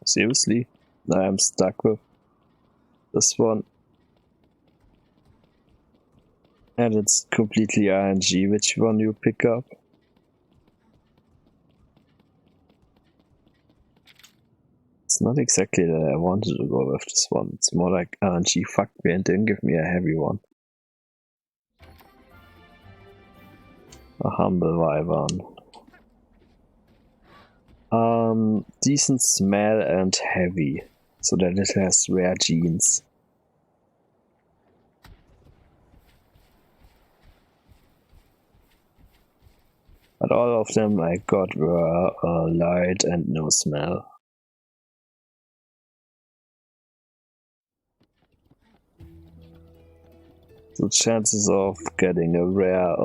Seriously? I am stuck with this one. And it's completely RNG which one you pick up. It's not exactly that I wanted to go with this one. It's more like RNG fuck me and then give me a heavy one. A humble wyvern. Decent smell and heavy, so that it has rare genes. But all of them I got were light and no smell. So chances of getting a rare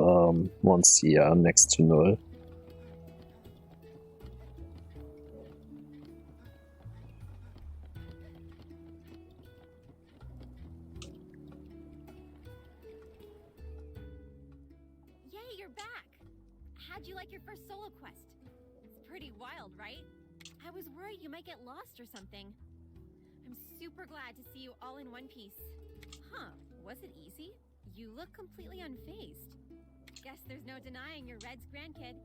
monster are next to null. Yay, you're back! How'd you like your first solo quest? It's pretty wild, right? I was worried you might get lost or something. I'm super glad to see you all in one piece. Huh, was it easy? You look completely unfazed. Guess there's no denying you're Red's grandkid.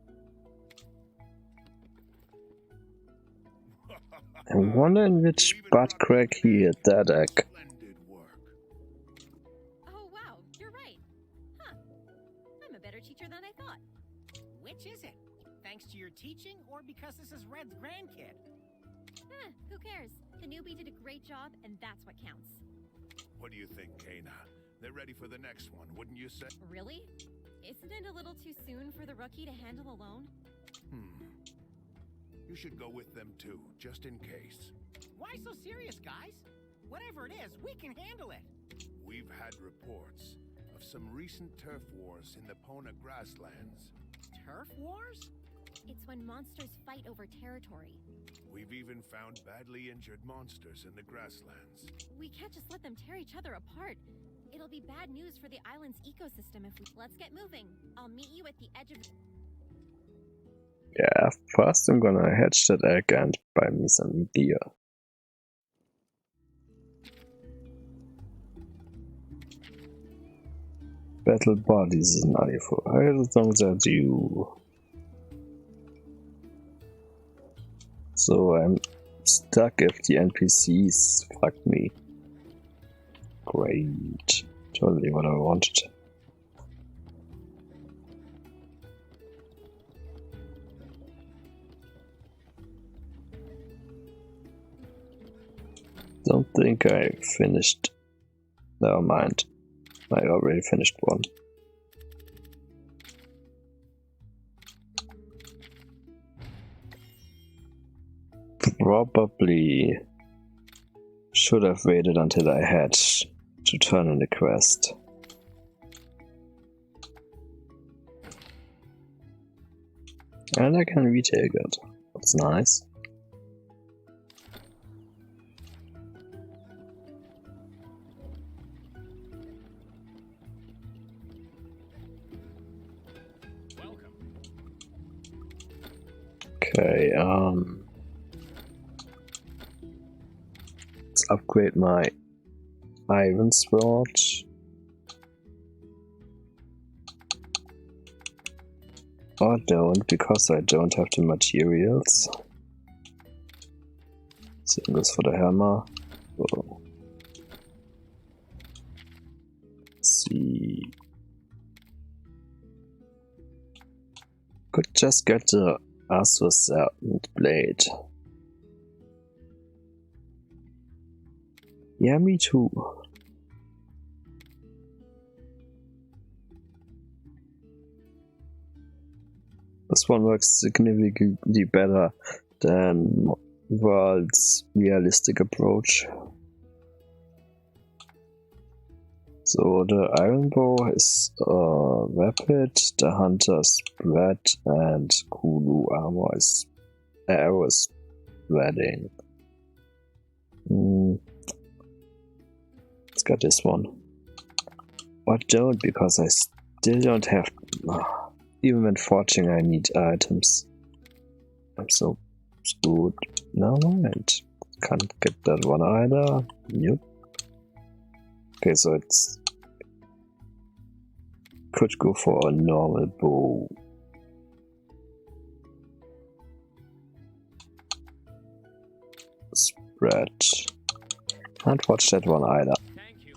I wonder in which butt crack he hit that egg. Splendid work. Oh wow, you're right. Huh. I'm a better teacher than I thought. Which is it? Thanks to your teaching or because this is Red's grandkid? Who cares? The newbie did a great job, and that's what counts. What do you think, Kana? They're ready for the next one, wouldn't you say? Really? Isn't it a little too soon for the rookie to handle alone? You should go with them too, just in case. Why so serious, guys? Whatever it is, we can handle it. We've had reports of some recent turf wars in the Pona grasslands. Turf wars? It's when monsters fight over territory. We've even found badly injured monsters in the grasslands. We can't just let them tear each other apart. It'll be bad news for the island's ecosystem if we... Let's get moving. I'll meet you at the edge of... Yeah, first I'm gonna hatch that egg and buy me some gear. Battle bodies is 94. As long as I do. So I'm stuck if the NPCs fuck me. Great. Totally what I wanted. Don't think I finished. Never mind. I already finished one. Probably should have waited until I had to turn in the quest. And I can retake it. That's nice. Welcome. Okay, let's upgrade my iron sword. Or don't, because I don't have the materials. Same goes for the hammer. So, let's see. Could just get the Asus blade. Yeah, me too. This one works significantly better than World's realistic approach. So the iron bow is rapid, the hunter's spread, and Kulu armor is arrow spreading. Let's get this one. Or don't, because I still don't have. Even when forging, I need items. I'm so screwed. No mind. Can't get that one either. Yep. Okay, so it's could go for a normal bow. Spread. Can't watch that one either. Thank you.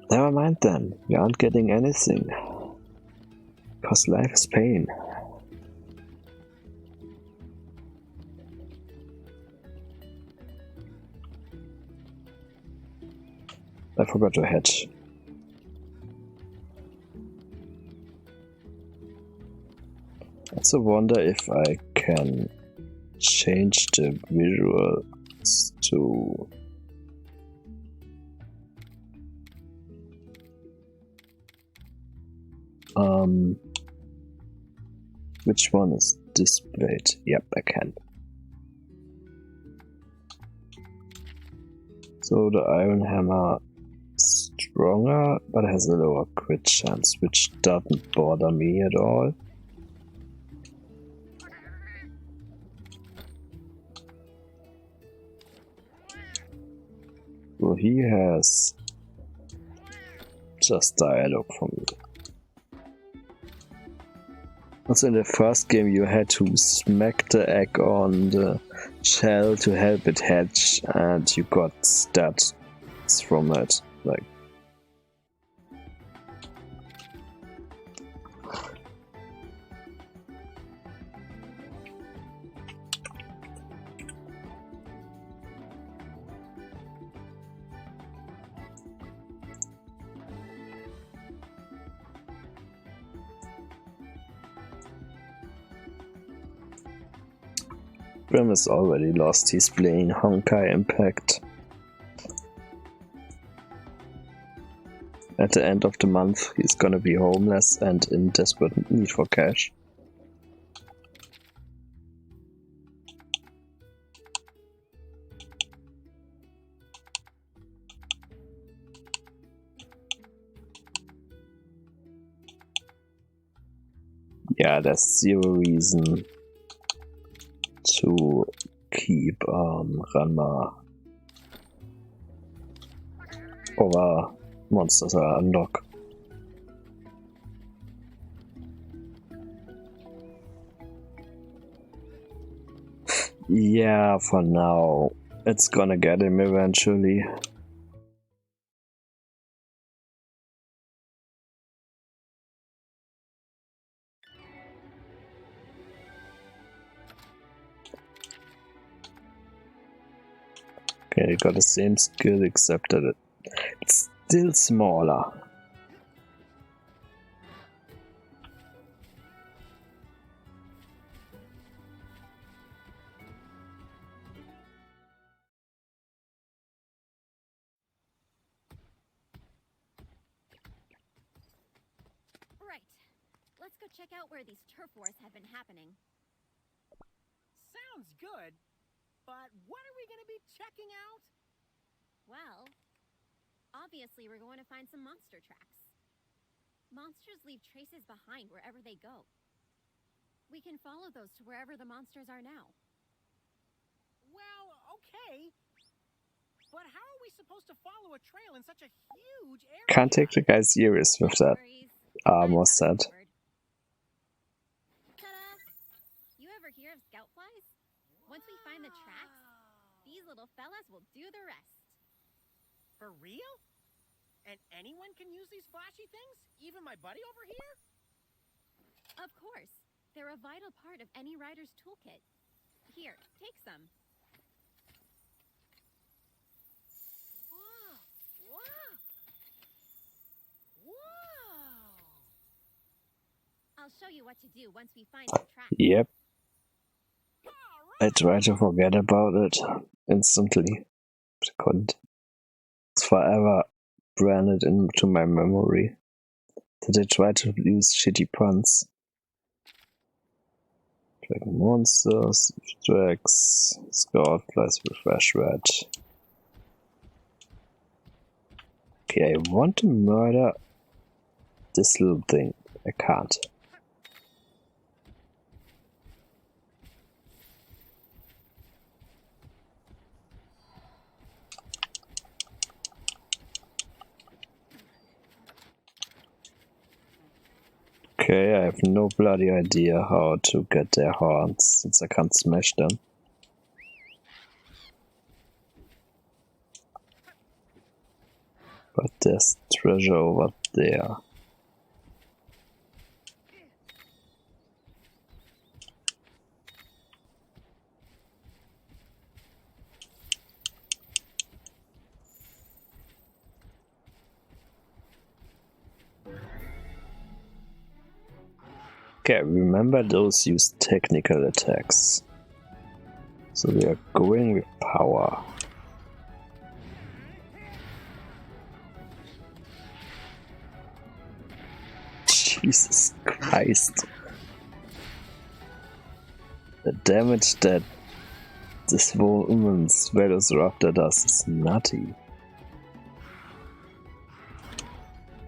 Never mind then. We aren't getting anything. Because life is pain. I forgot to hatch. It's a wonder if I can change the visuals to which one is displayed? Yep, I can. So the iron hammer is stronger, but has a lower crit chance, which doesn't bother me at all. So he has just dialogue for me. Also in the first game you had to smack the egg on the shell to help it hatch, and you got stats from it. Like, Grim is already lost. He's playing Honkai Impact. At the end of the month, he's gonna be homeless and in desperate need for cash. Yeah, there's zero reason to keep Ranma over monsters are unlock. Yeah, for now. It's gonna get him eventually. Okay, you got the same skill except that it's still smaller. Right. Let's go check out where these turf wars have been happening. Sounds good, but what are we gonna be checking out? Well, obviously we're going to find some monster tracks. Monsters leave traces behind wherever they go. We can follow those to wherever the monsters are now. Well, okay. But how are we supposed to follow a trail in such a huge area? Can't take the guy serious with No that worries. armor I've got us set. covered. Ta-da! You ever hear of scout flies? Once we find the tracks, these little fellas will do the rest. For real? And anyone can use these flashy things? Even my buddy over here? Of course. They're a vital part of any rider's toolkit. Here, take some. Whoa! Whoa! Whoa! I'll show you what to do once we find some tracks. Yep, I All right. tried to forget about it instantly, but I couldn't. It's forever branded into my memory that I tried to use shitty puns. Dragon monsters, tracks, scout flies, refresh red. Okay, I want to murder this little thing. I can't. Okay, I have no bloody idea how to get their horns since I can't smash them. But there's treasure over there. Okay, remember those use technical attacks. So we are going with power. Jesus Christ. The damage that this woman's Velociraptor does is nutty.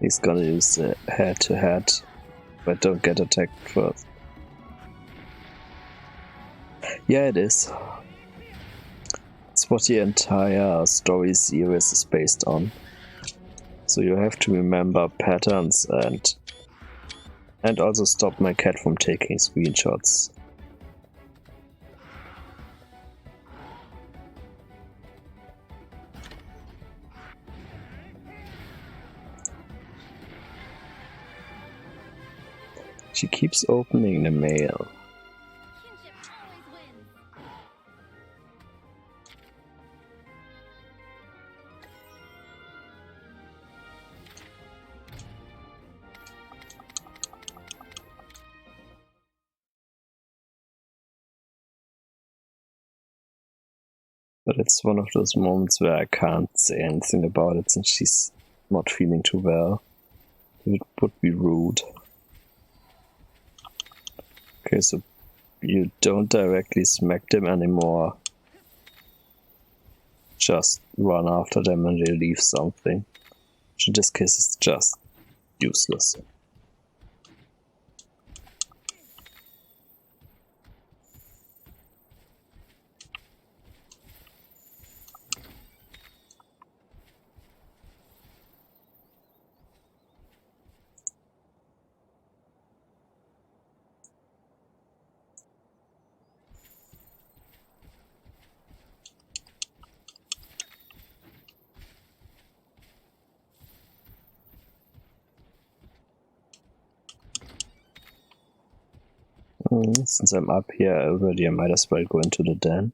He's gonna use the head-to-head, but don't get attacked first. Yeah, it is. It's what the entire story series is based on. So you have to remember patterns and also stop my cat from taking screenshots. She keeps opening the mail. Kinship always wins. But it's one of those moments where I can't say anything about it since she's not feeling too well. It would be rude. Okay, so you don't directly smack them anymore. Just run after them and they leave something. Which in this case is just useless. Since I'm up here already, I might as well go into the den.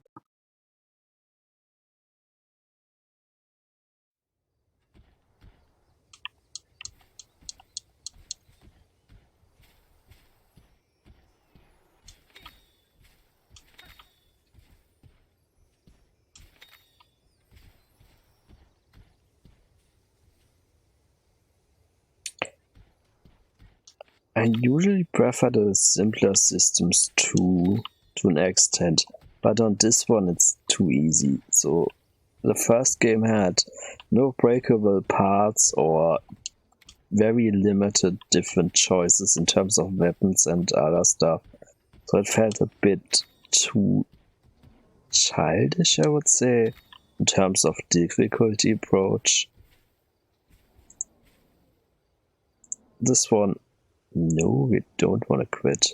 I usually prefer the simpler systems to an extent, but on this one it's too easy. So the first game had no breakable parts or very limited different choices in terms of weapons and other stuff. So it felt a bit too childish, I would say, in terms of difficulty approach. This one, no, we don't want to quit.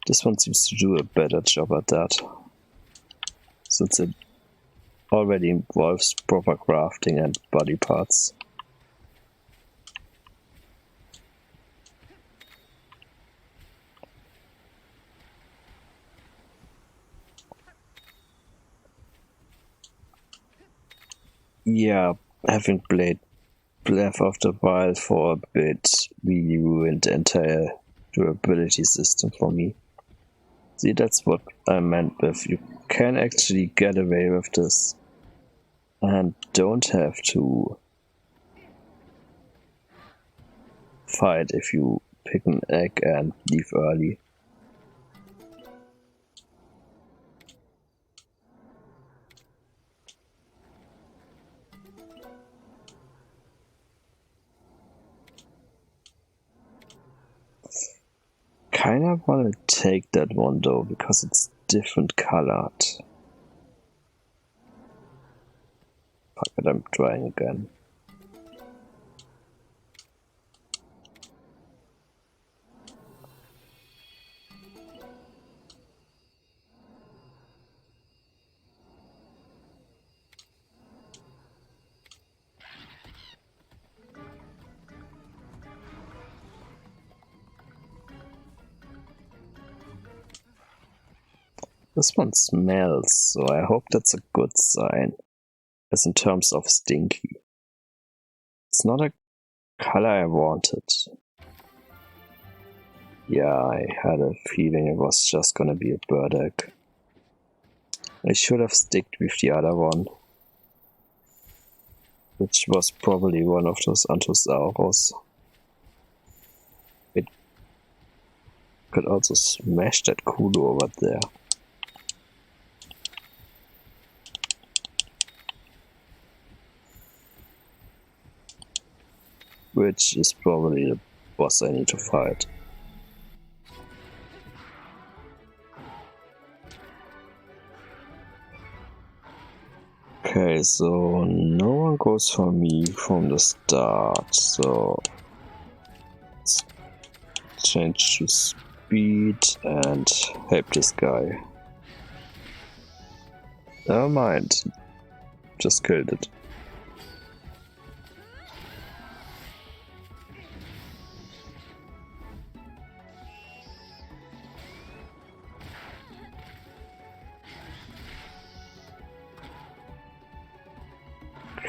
This one seems to do a better job at that, since it already involves proper crafting and body parts. Yeah, having played Breath of the Wild for a bit really ruined the entire durability system for me. See, that's what I meant with you can actually get away with this and don't have to fight if you pick an egg and leave early. Kinda wanna take that one though, because it's different colored. Fuck it, I'm trying again. This one smells, so I hope that's a good sign, as in terms of stinky. It's not a color I wanted. Yeah, I had a feeling it was just gonna be a bird egg. I should have sticked with the other one, which was probably one of those Ankylosaurus. It could also smash that Kulu over there. Which is probably the boss I need to fight. Okay, so no one goes for me from the start, so let's change to speed and help this guy. Never mind, just killed it.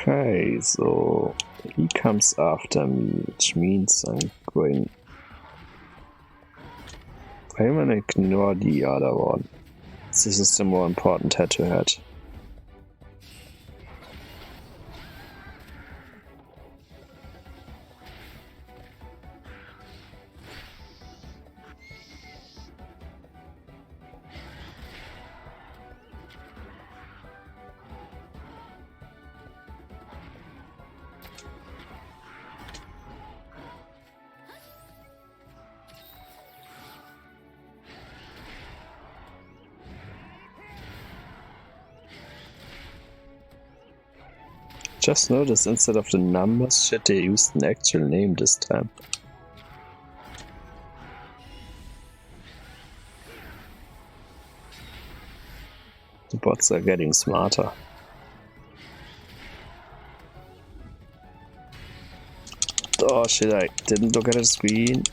Okay, so he comes after me, which means I'm gonna ignore the other one. This is the more important head-to-head. Just notice instead of the numbers shit they used an actual name this time. The bots are getting smarter. Oh shit, I didn't look at the screen.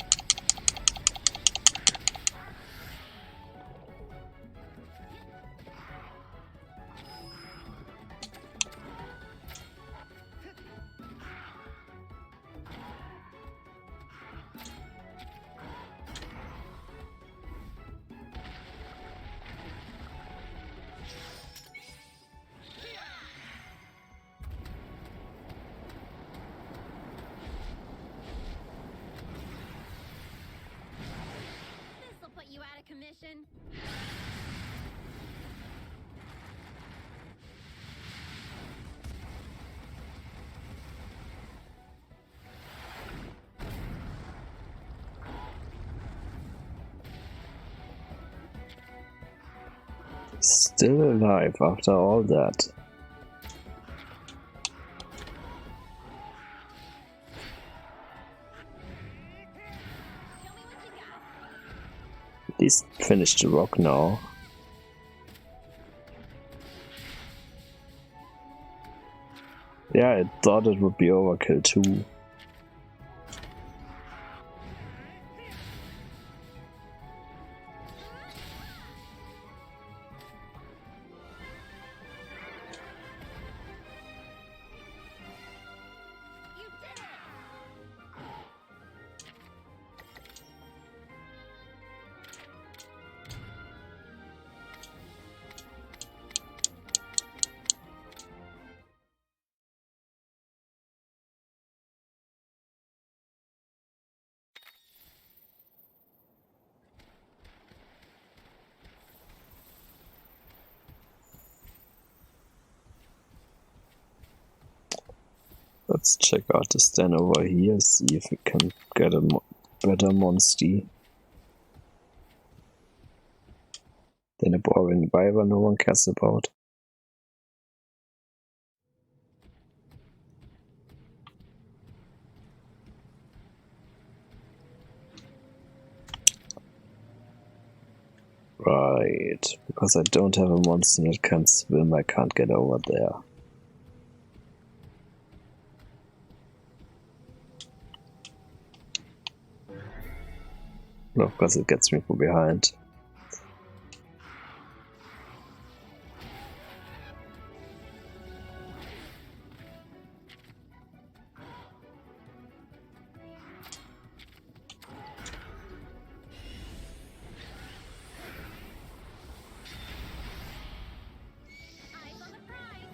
Still alive after all that. At least finish the rock now. Yeah, I thought it would be overkill too. Let's check out the stand over here, see if we can get a better monster than a boring wyvern no one cares about. Right, because I don't have a monster that can swim, I can't get over there. No, of course it gets me from behind. Eyes on the prize.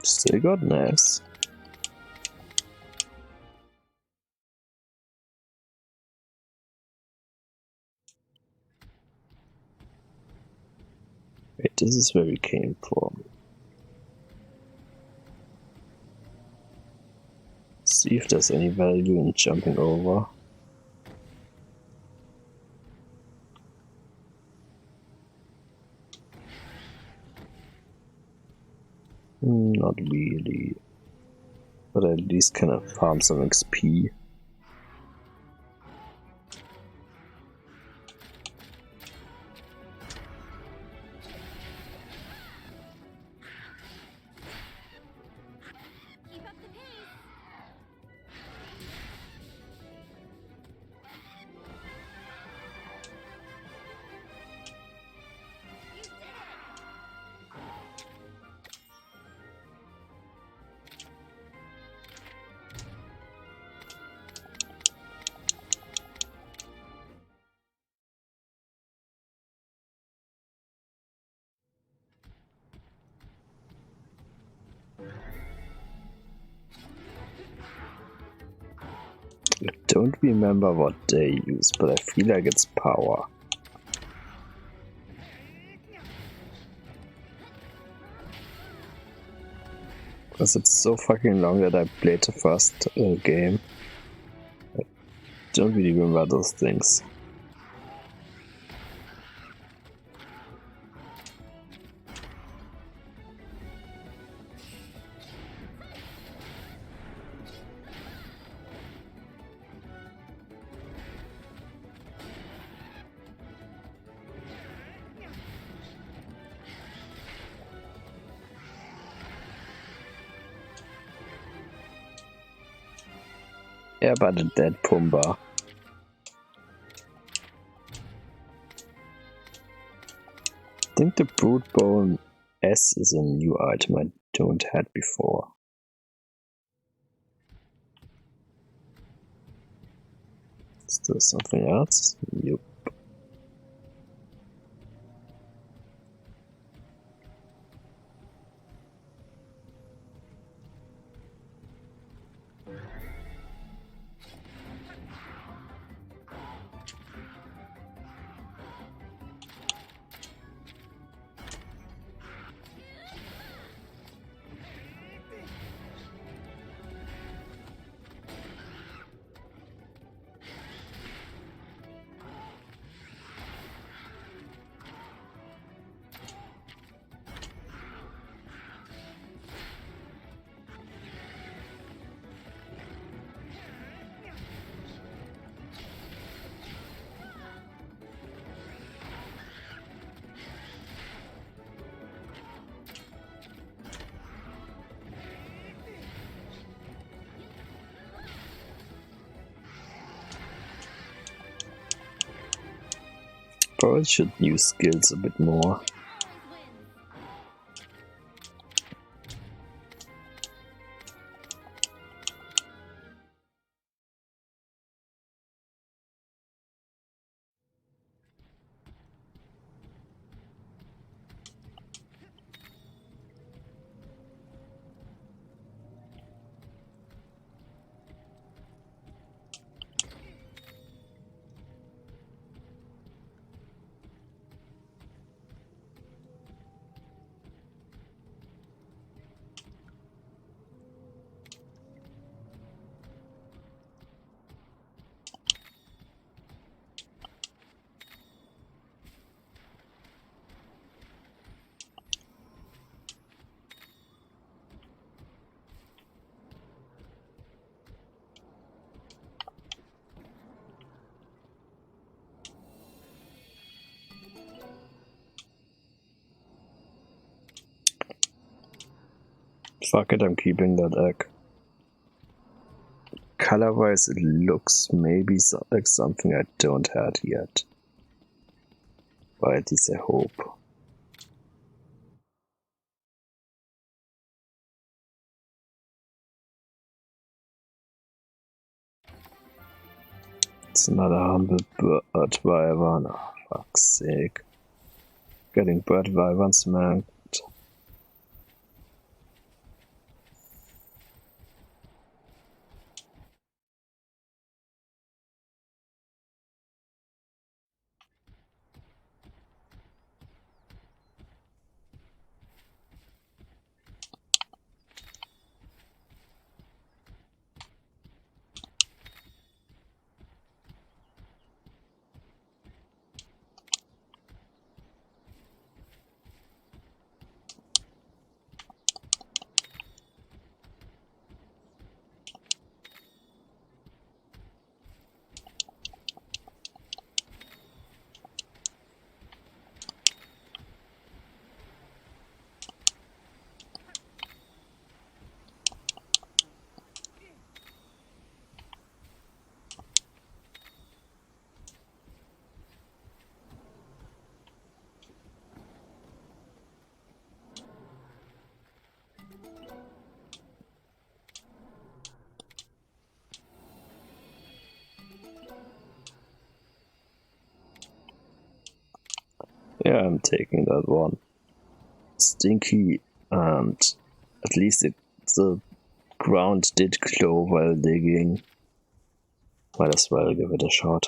Still got Ness. Wait, this is where we came from. See if there's any value in jumping over. Not really. But at least can I farm some XP. Keep up the pace. You did it. I don't remember what they use, but I feel like it's power. Because it's so fucking long that I played the first game. I don't really remember those things. Yeah, but a dead Pumbaa. think the Brute Bone S is a new item I don't had before. Is there something else? Yup. Probably should use skills a bit more. Fuck it, I'm keeping that egg. Color-wise, it looks maybe like something I don't have yet. But at least I hope. It's another humble bird wyvern. Oh, fuck's sake. Getting bird wyverns, man. Yeah, I'm taking that one. Stinky, and at least the ground did glow while digging. Might as well give it a shot.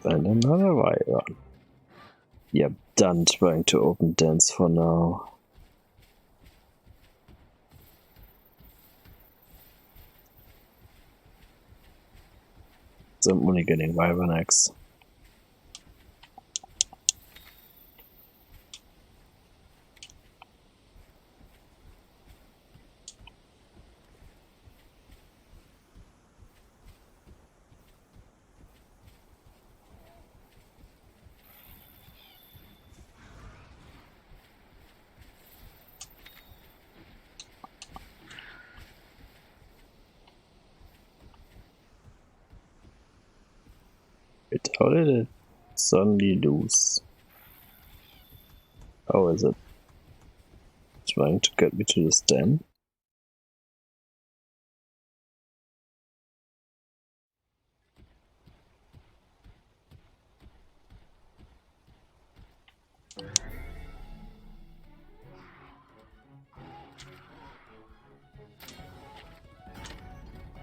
And another wyvern. Yep, done trying to open dens for now. So I'm only getting wyvern eggs. How did it suddenly lose? Oh, is it trying to get me to the stem?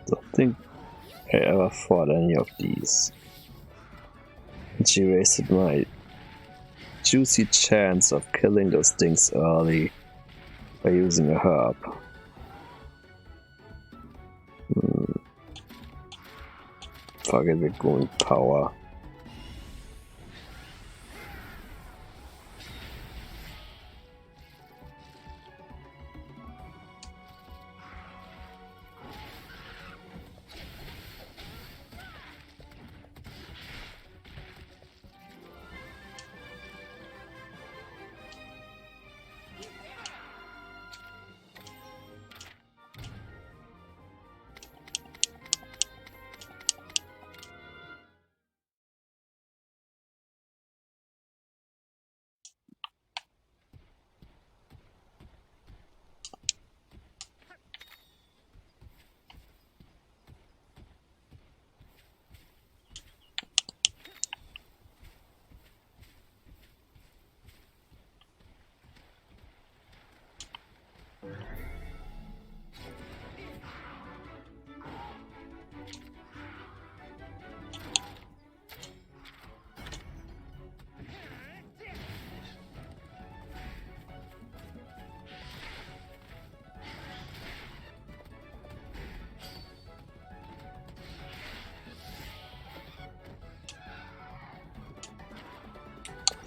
Don't think I ever fought any of these. And she wasted my juicy chance of killing those things early by using a herb. Fuck it, we're going power.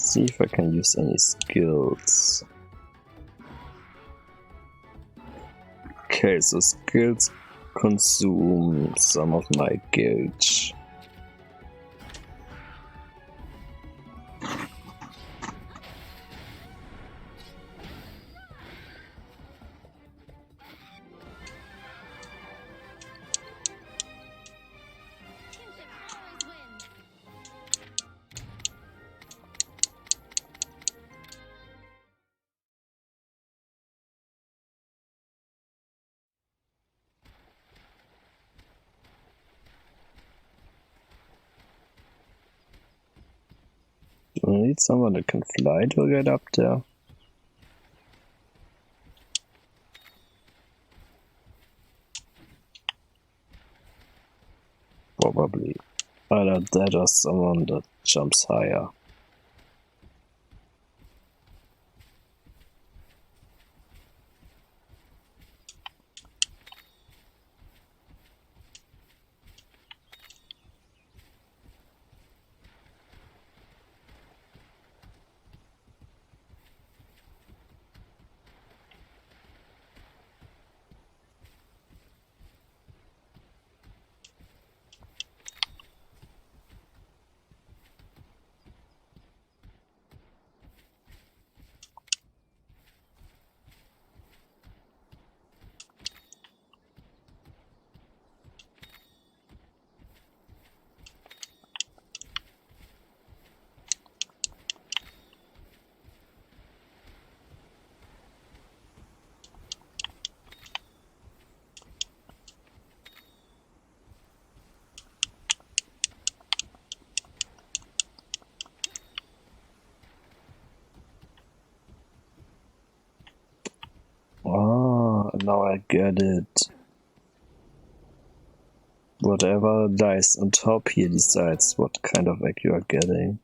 See if I can use any skills. Okay, so skills consume some of my gauge. Kinship always wins. Do I need someone that can fly to get up there? Probably. Either that or someone that jumps higher. Ah, now I get it. Whatever dice on top here decides what kind of egg you are getting.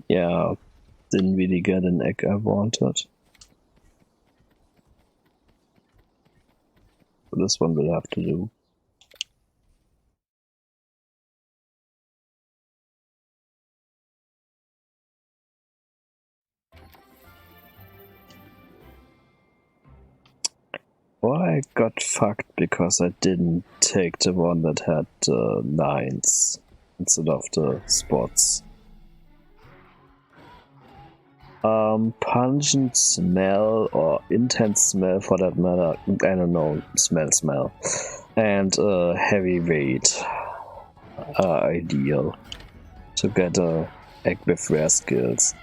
Yeah, didn't really get an egg I wanted. So this one will have to do. Or I got fucked because I didn't take the one that had lines instead of the spots. Pungent smell or intense smell for that matter, I don't know, smell. And heavy weight are ideal to get a egg with rare skills.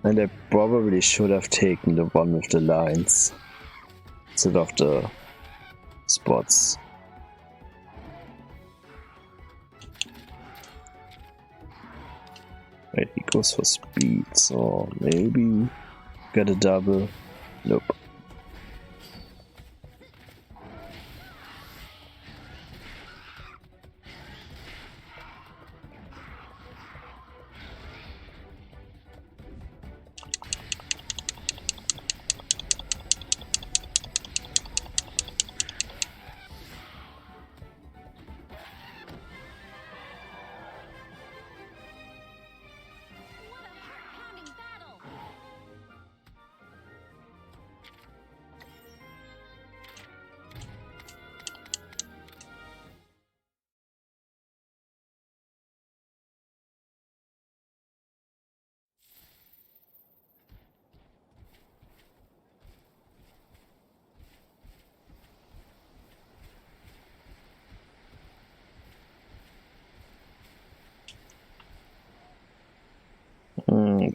And I probably should have taken the one with the lines instead of the spots. Wait, he goes for speed, so maybe get a double. Nope. What a heart-pounding battle!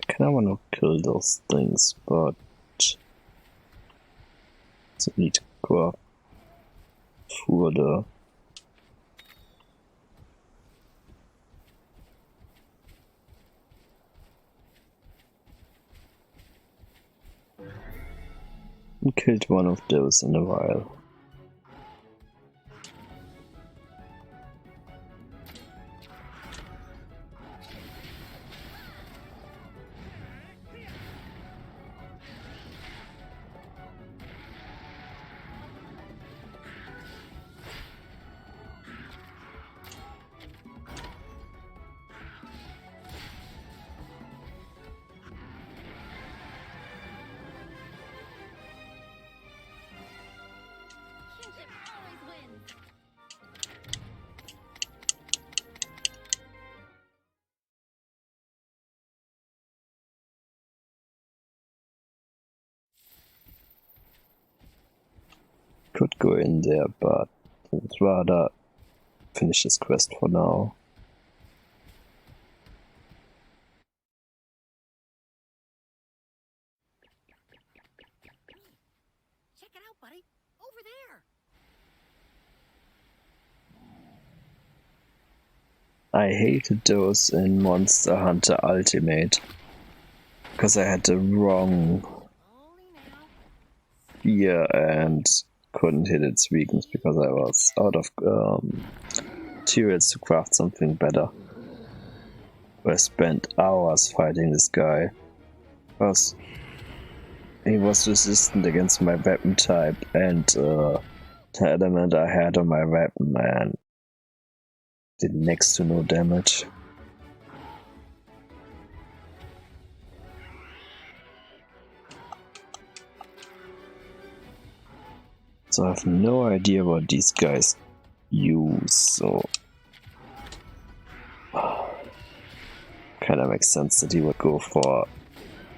Kinda wanna kill those things, but I need to go up further. I killed one of those in a while. Kinship always wins! Could go in there, but I'd rather finish this quest for now. Check it out, buddy. Over there. I hated those in Monster Hunter Ultimate because I had the wrong Slowly now. spear and couldn't hit its weakness because I was out of materials to craft something better. I spent hours fighting this guy because he was resistant against my weapon type and the element I had on my weapon and did next to no damage. So I have no idea what these guys use, so kinda makes sense that he would go for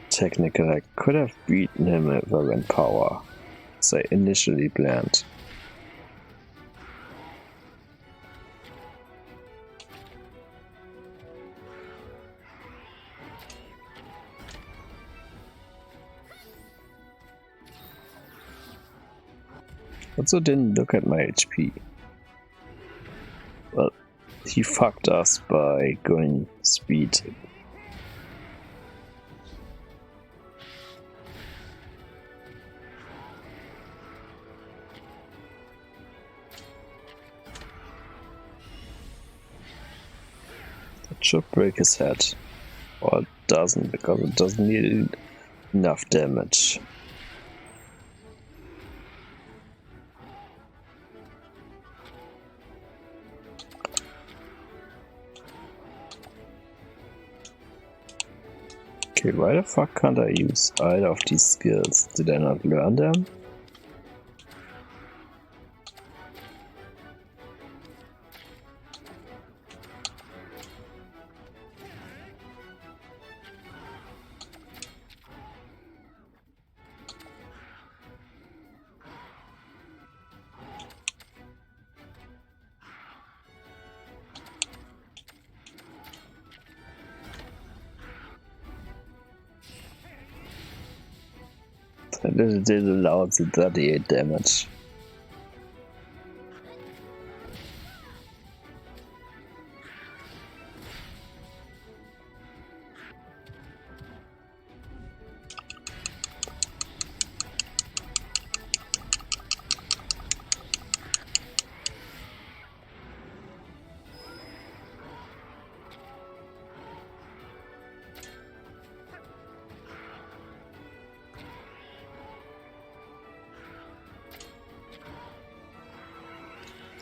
technical. I could have beaten him if I went power, as I initially planned. Also didn't look at my HP. Well, he fucked us by going speed. It should break his head. Or it doesn't, because it doesn't need enough damage. Okay, why the fuck can't I use either of these skills? Did I not learn them? And it did allow the 38 damage.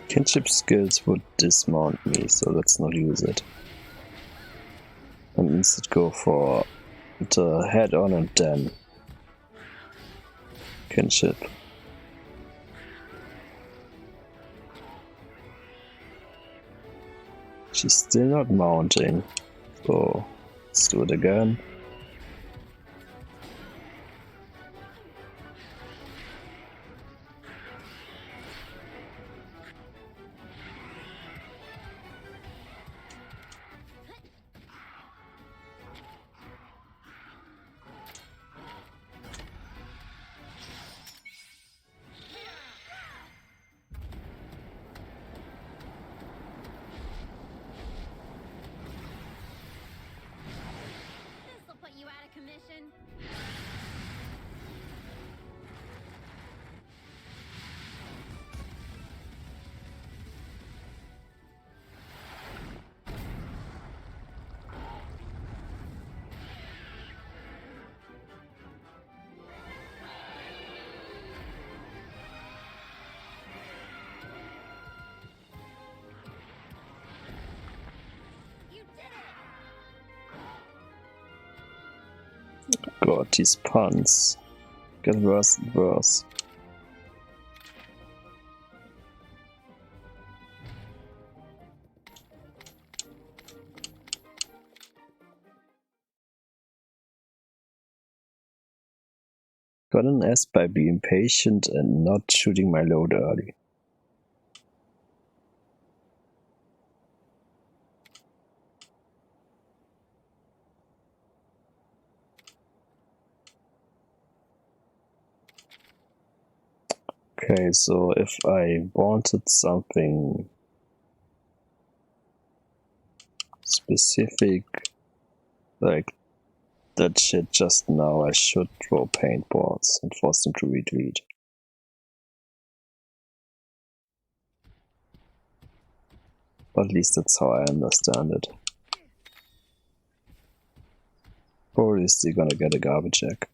Kinship skills would dismount me, so let's not use it. And instead go for the head on and then kinship. She's still not mounting, so let's do it again. This'll put you out of commission. You did it! God, these puns get worse and worse. Got an S by being patient and not shooting my load early. Okay, so if I wanted something specific, like that shit just now, I should throw paintballs and force them to retreat. But at least that's how I understand it. Probably still gonna get a garbage egg.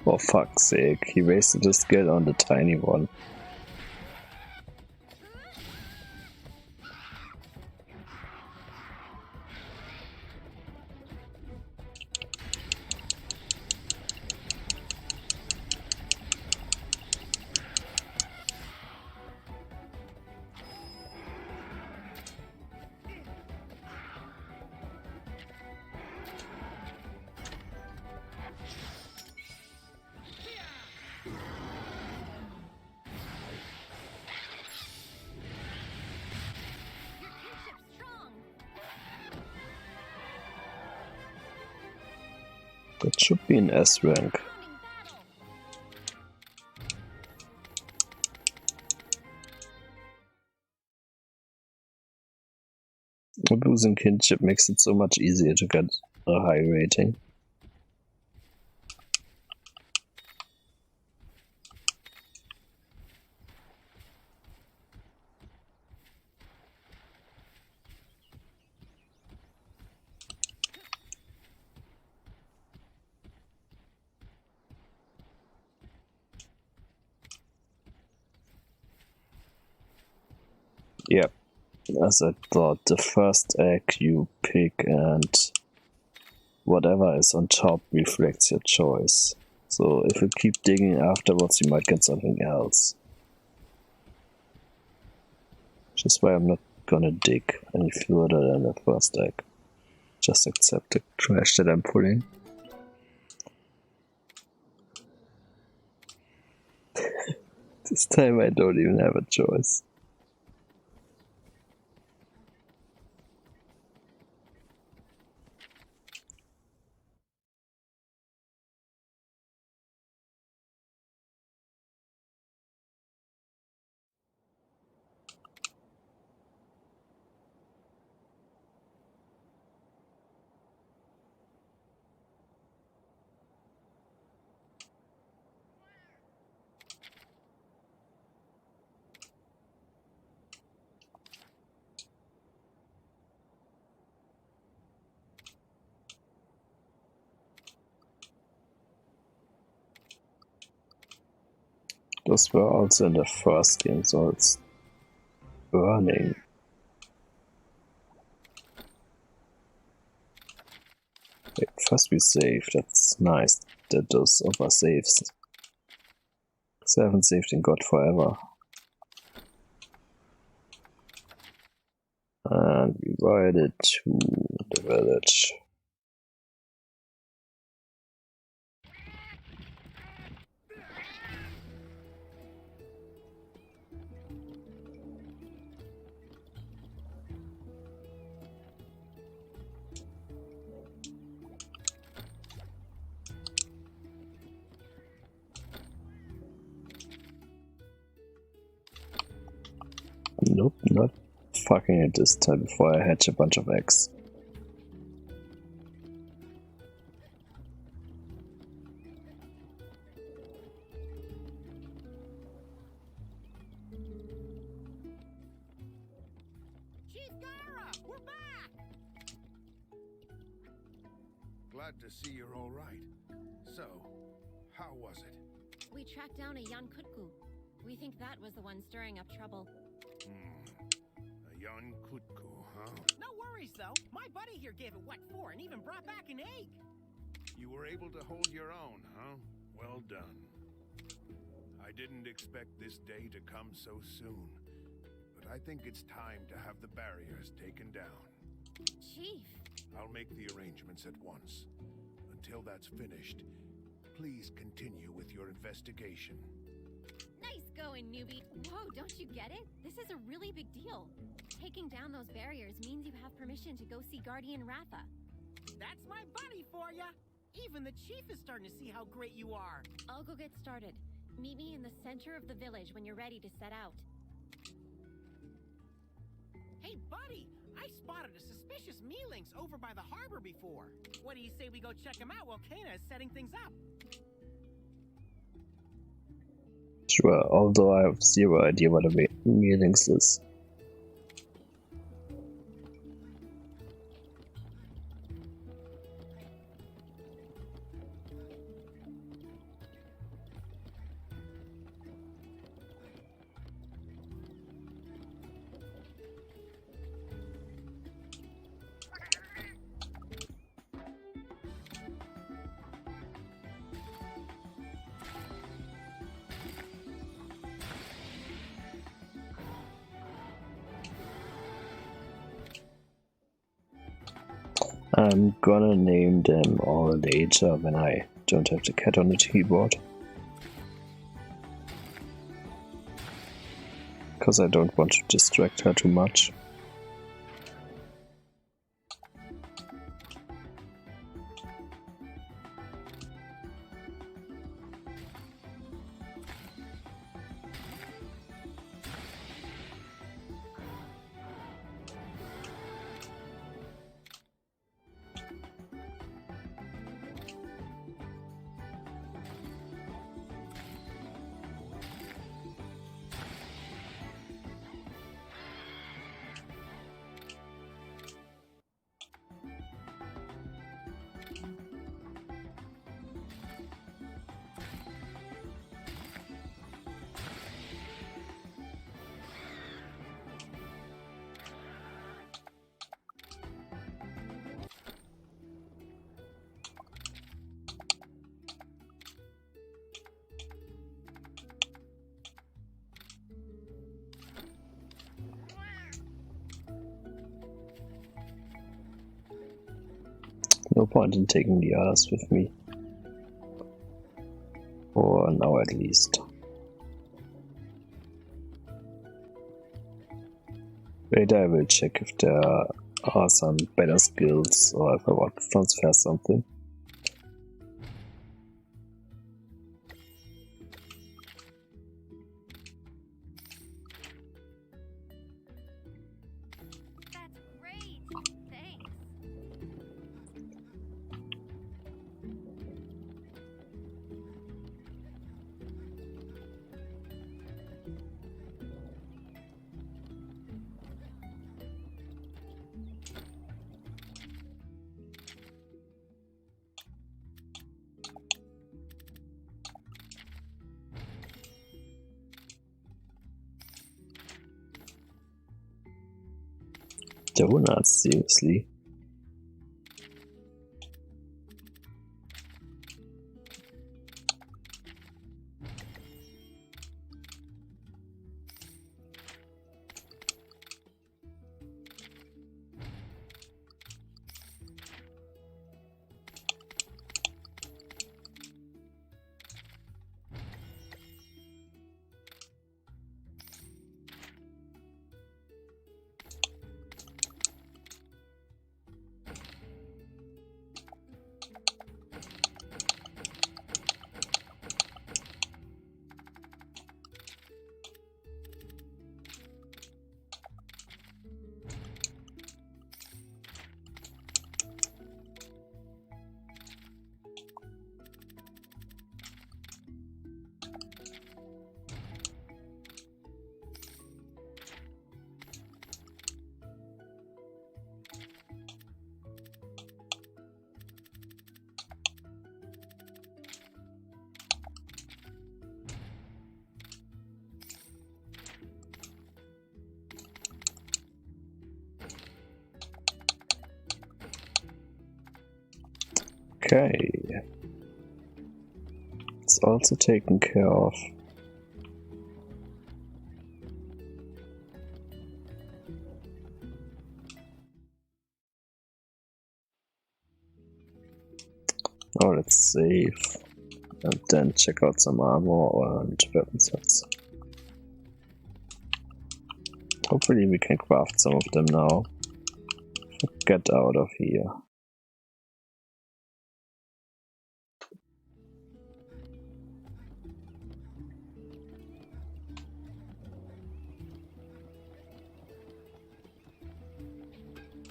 For fuck's sake, he wasted his skill on the tiny one. Your kingship's strong. That should be an S rank. Coming battle. Losing kinship makes it so much easier to get a high rating. Yep, as I thought, the first egg you pick and whatever is on top reflects your choice. So if you keep digging afterwards, you might get something else. Which is why I'm not gonna dig any further than the first egg. Just accept the trash that I'm pulling. This time I don't even have a choice. Those were also in the first game, so it's burning. Wait, first we save, that's nice that those other saves. Because I haven't saved in God forever. And we ride it to the village. Nope, not fucking it this time before I hatch a bunch of eggs. Chief Gara, we're back! Glad to see you're all right. So, how was it? We tracked down a Jan Kutku. We think that was the one stirring up trouble. A young Kutku, huh? No worries, though. My buddy here gave it what for and even brought back an egg. You were able to hold your own, huh? Well done. I didn't expect this day to come so soon, but I think it's time to have the barriers taken down. Chief! I'll make the arrangements at once. Until that's finished, please continue with your investigation. Nice going, newbie. Whoa, don't you get it? This is a really big deal. Taking down those barriers means you have permission to go see Guardian Ratha. That's my buddy for ya. Even the chief is starting to see how great you are. I'll go get started. Meet me in the center of the village when you're ready to set out. Hey, buddy, I spotted a suspicious Mealinx over by the harbor before. What do you say we go check him out while Kena is setting things up? Sure, although I have zero idea what a Mealinx is. I'm gonna name them all later when I don't have the cat on the keyboard. Because I don't want to distract her too much. No point in taking the others with me. For now at least. Later I will check if there are some better skills or if I want to transfer something. That's great. Thanks. Donuts, seriously? Okay. It's also taken care of. Now let's save and then check out some armor and weapon sets. Hopefully we can craft some of them now. Get out of here.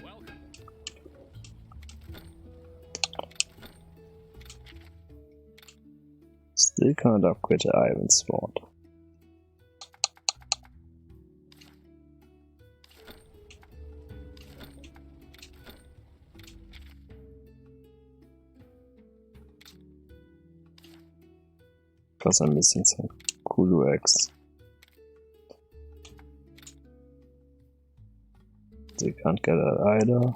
Welcome. Still can't upgrade the iron sword. Because I'm missing some Kulu eggs. They can't get that either.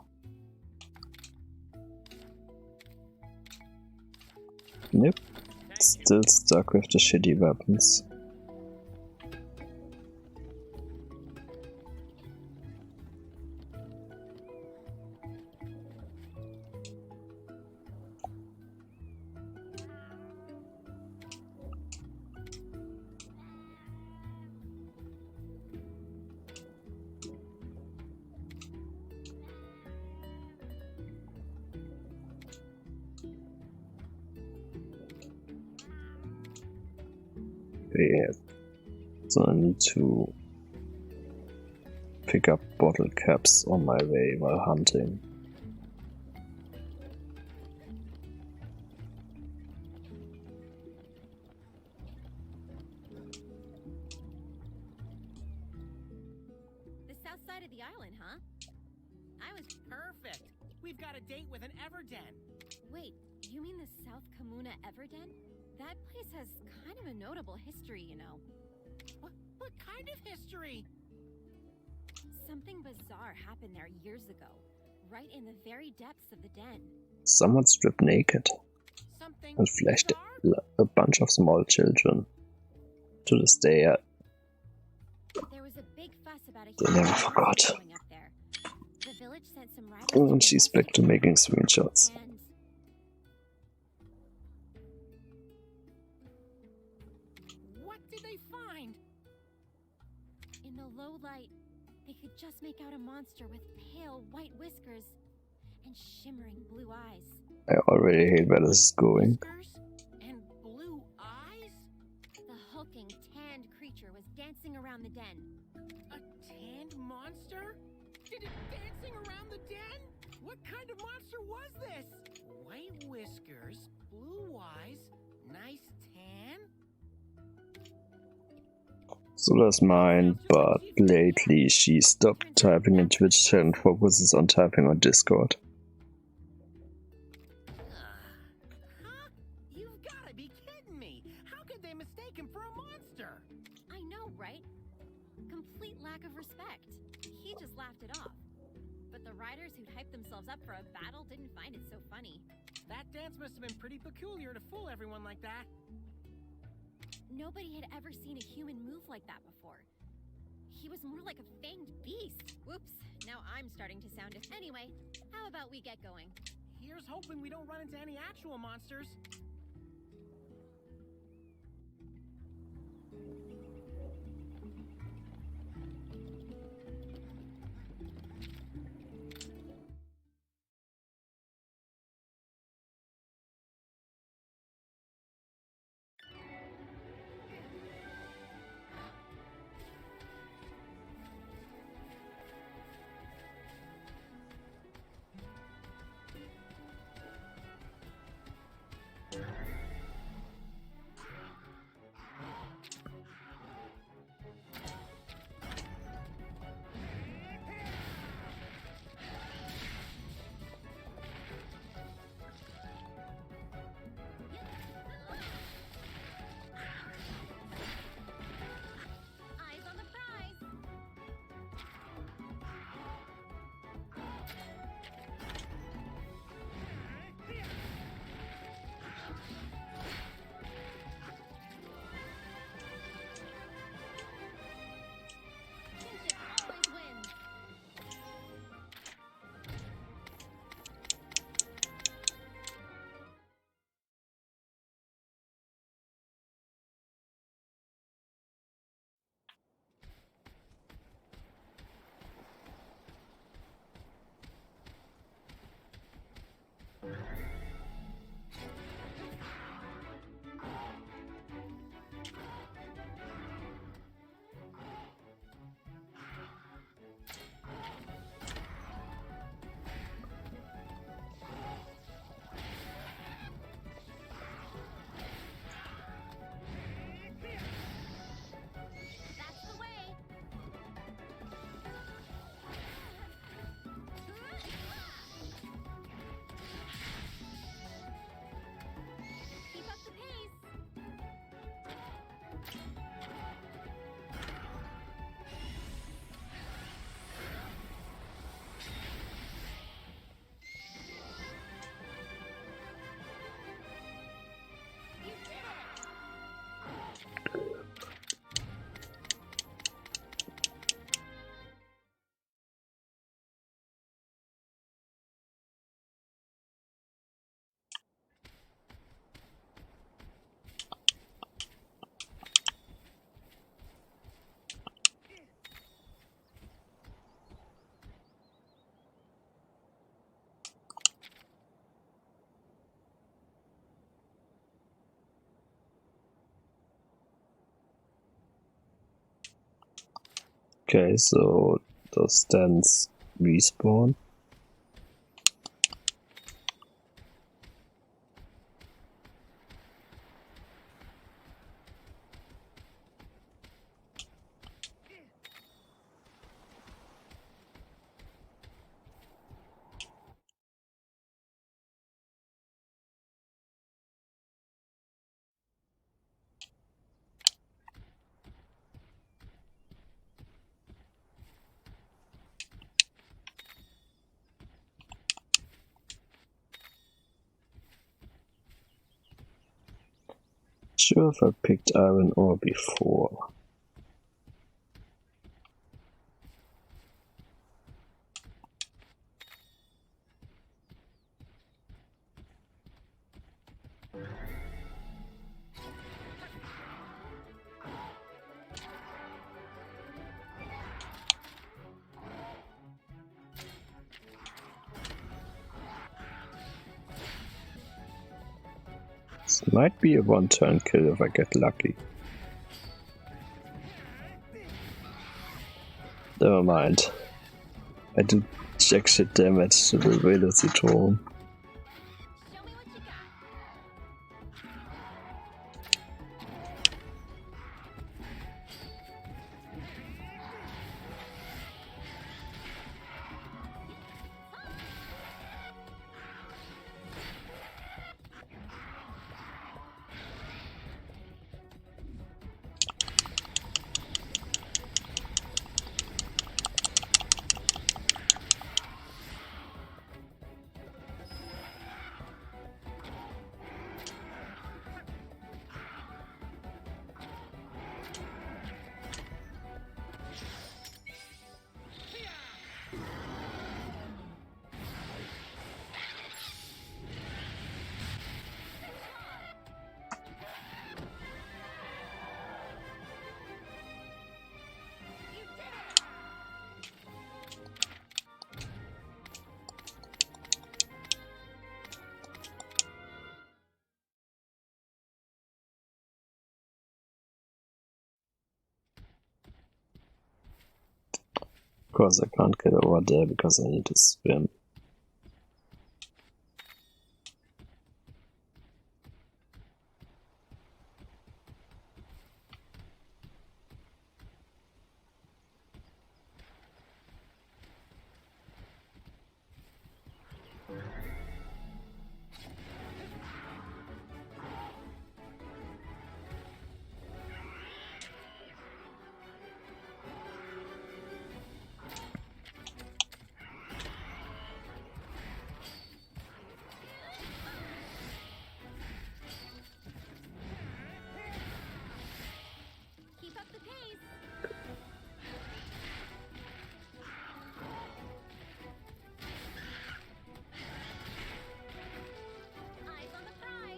Nope. Still stuck with the shitty weapons. Yeah. So I need to pick up bottle caps on my way while hunting. The south side of the island, huh? I was Perfect. We've got a date with an Everden. Wait, you mean the South Kamuna Everden? That place has kind of a notable history, you know. What kind of history? Something bizarre happened there years ago, right in the very depths of the den. Someone stripped naked Something and flashed bizarre? a bunch of small children. To this day, There was a big fuss about a They never huge forgot. going up there. The village sent some riders and to she's back to investigate, making screenshots. and light, they could just make out a monster with pale white whiskers and shimmering blue eyes. I already hate where this is going. Whiskers and blue eyes? The hulking, tanned creature was dancing around the den. A tanned monster? Did it dancing around the den? What kind of monster was this? White whiskers, blue eyes, nice tan? So does mine, but lately she stopped typing in Twitch chat and focuses on typing on Discord. Huh? You've gotta be kidding me! How could they mistake him for a monster? I know, right? Complete lack of respect. He just laughed it off. But the riders who'd hyped themselves up for a battle didn't find it so funny. That dance must have been pretty peculiar to fool everyone like that. Nobody had ever seen a human move like that before. He was more like a fanged beast. Whoops, now I'm starting to sound it. Anyway, how about we get going? Here's hoping we don't run into any actual monsters. Eyes on the prize! Kinship always wins! That's the way! Keep up the pace! You did it! Okay, so those stands respawn. Sure if I picked iron ore before. This might be a one-turn kill if I get lucky. Never mind. I do jack shit damage to the Velocitron. Show me what you got. Of course I can't get over there because I need to swim. Keep up the pace. Eyes on the prize.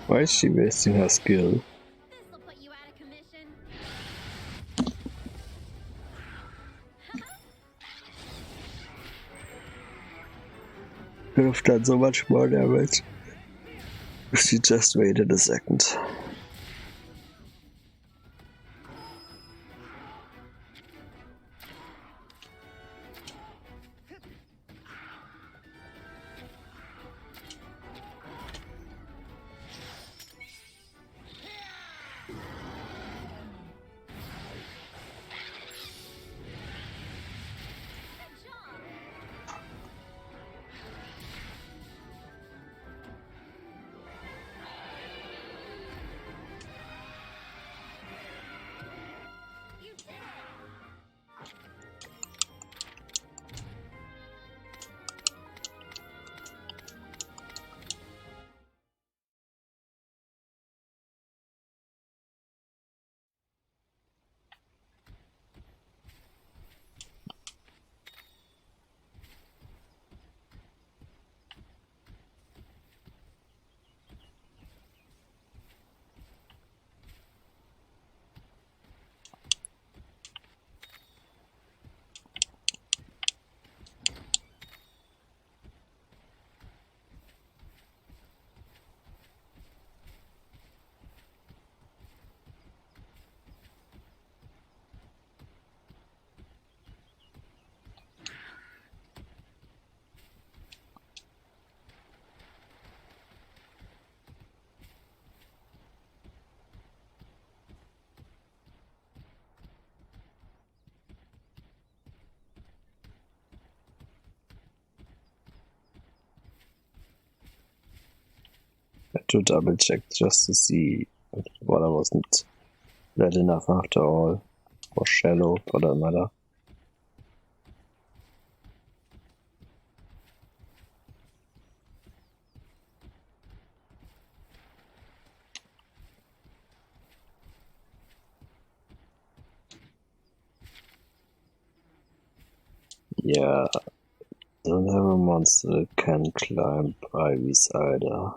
Why is she wasting her skill? This'll put you out of commission. Could have done so much more damage if she just waited a second. Good job. to double check just to see what I wasn't red enough after all, or shallow for that matter. Yeah, don't have a monster that can climb ivies either.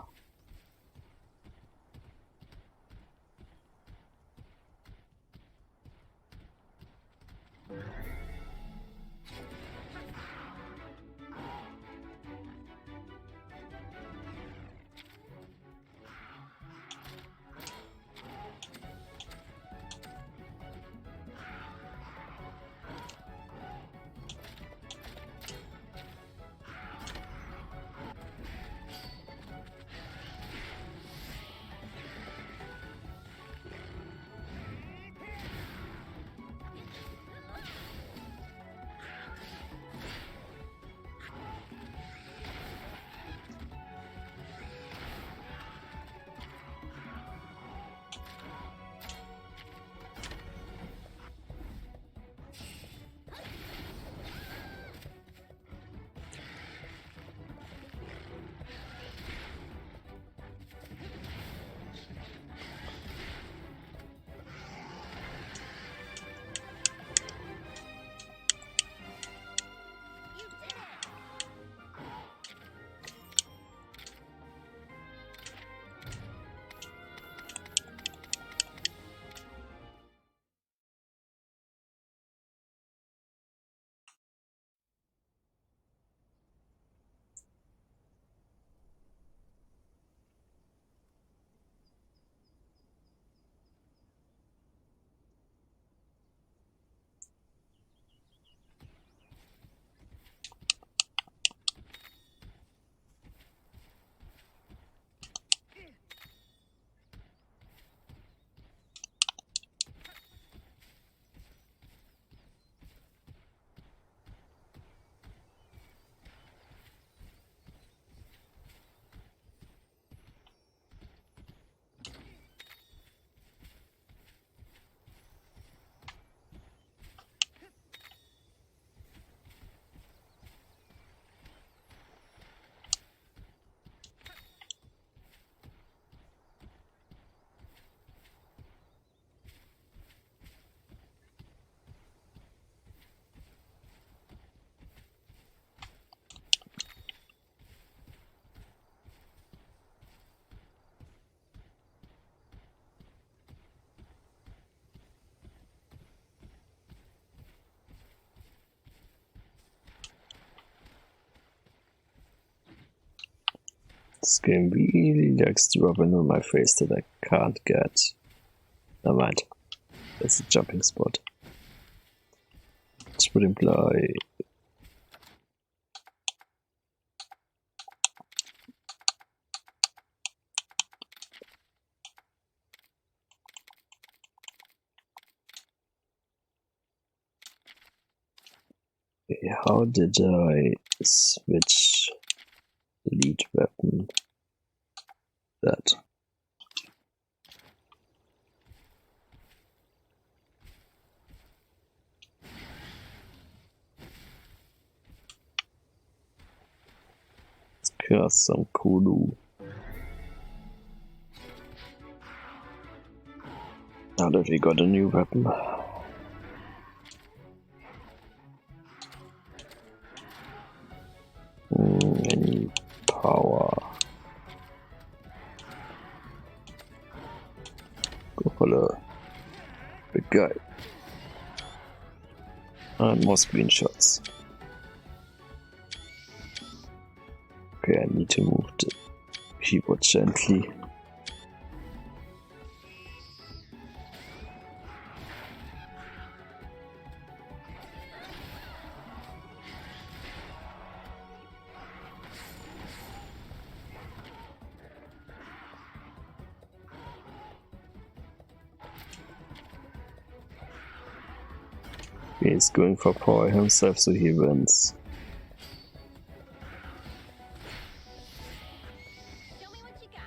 This game really likes to rub into my face that I can't get. Never mind. That's a jumping spot. Which would imply... How did I switch lead weapon? That. Let's cast some Kulu. Now that we got a new weapon. I need power. Go for the big guy. And more screenshots. Okay, I need to move the keyboard gently. He's going for power himself, so he wins. Show me what you got.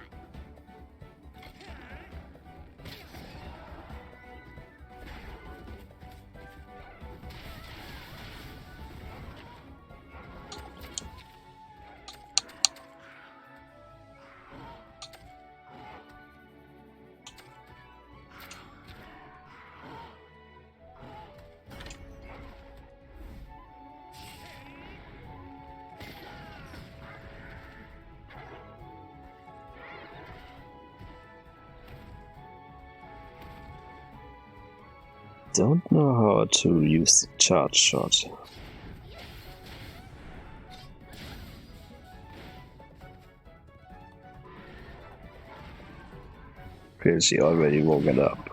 don't know how to use the charge shot. Okay, she already woke it up.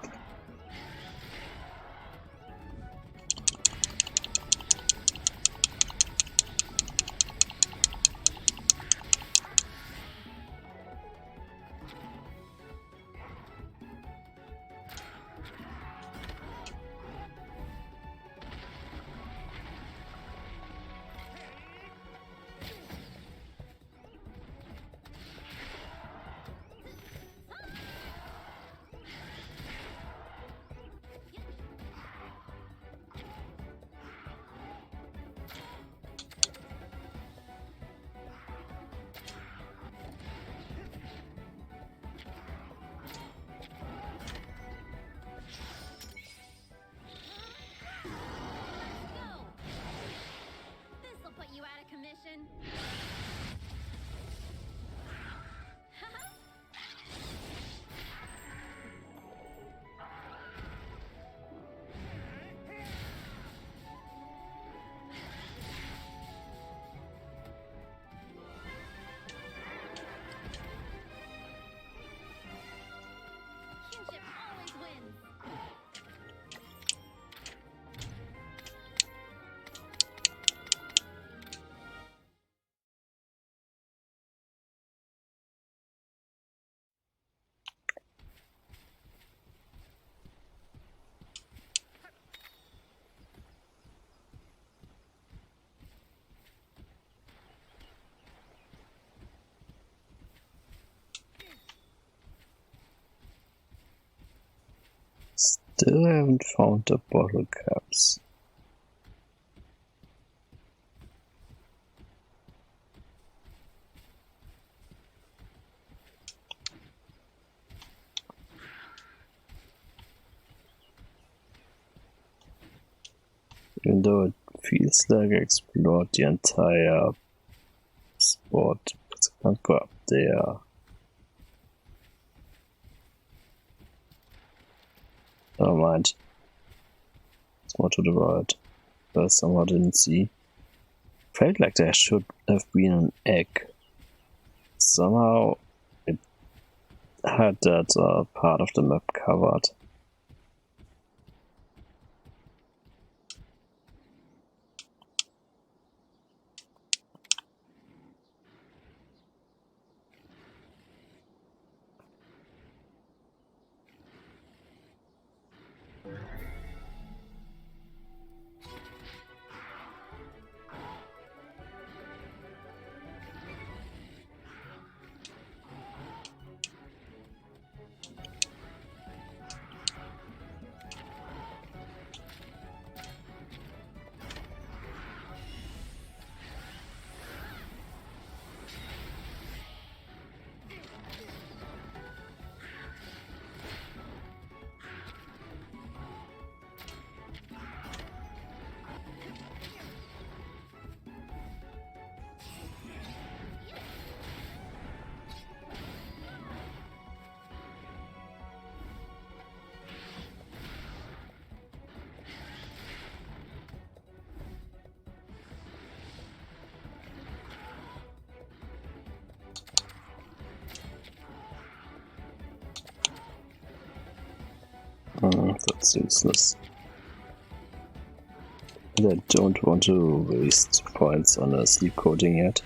Go! This'll put you out of commission. Kinship always wins. Still haven't found the bottle caps. Even though it feels like I explored the entire spot, but I can't go up there. Never mind. It's more to the right. But I somehow didn't see. Felt like there should have been an egg. Somehow it had that part of the map covered. That's useless. And I don't want to waste points on a sleep coating yet.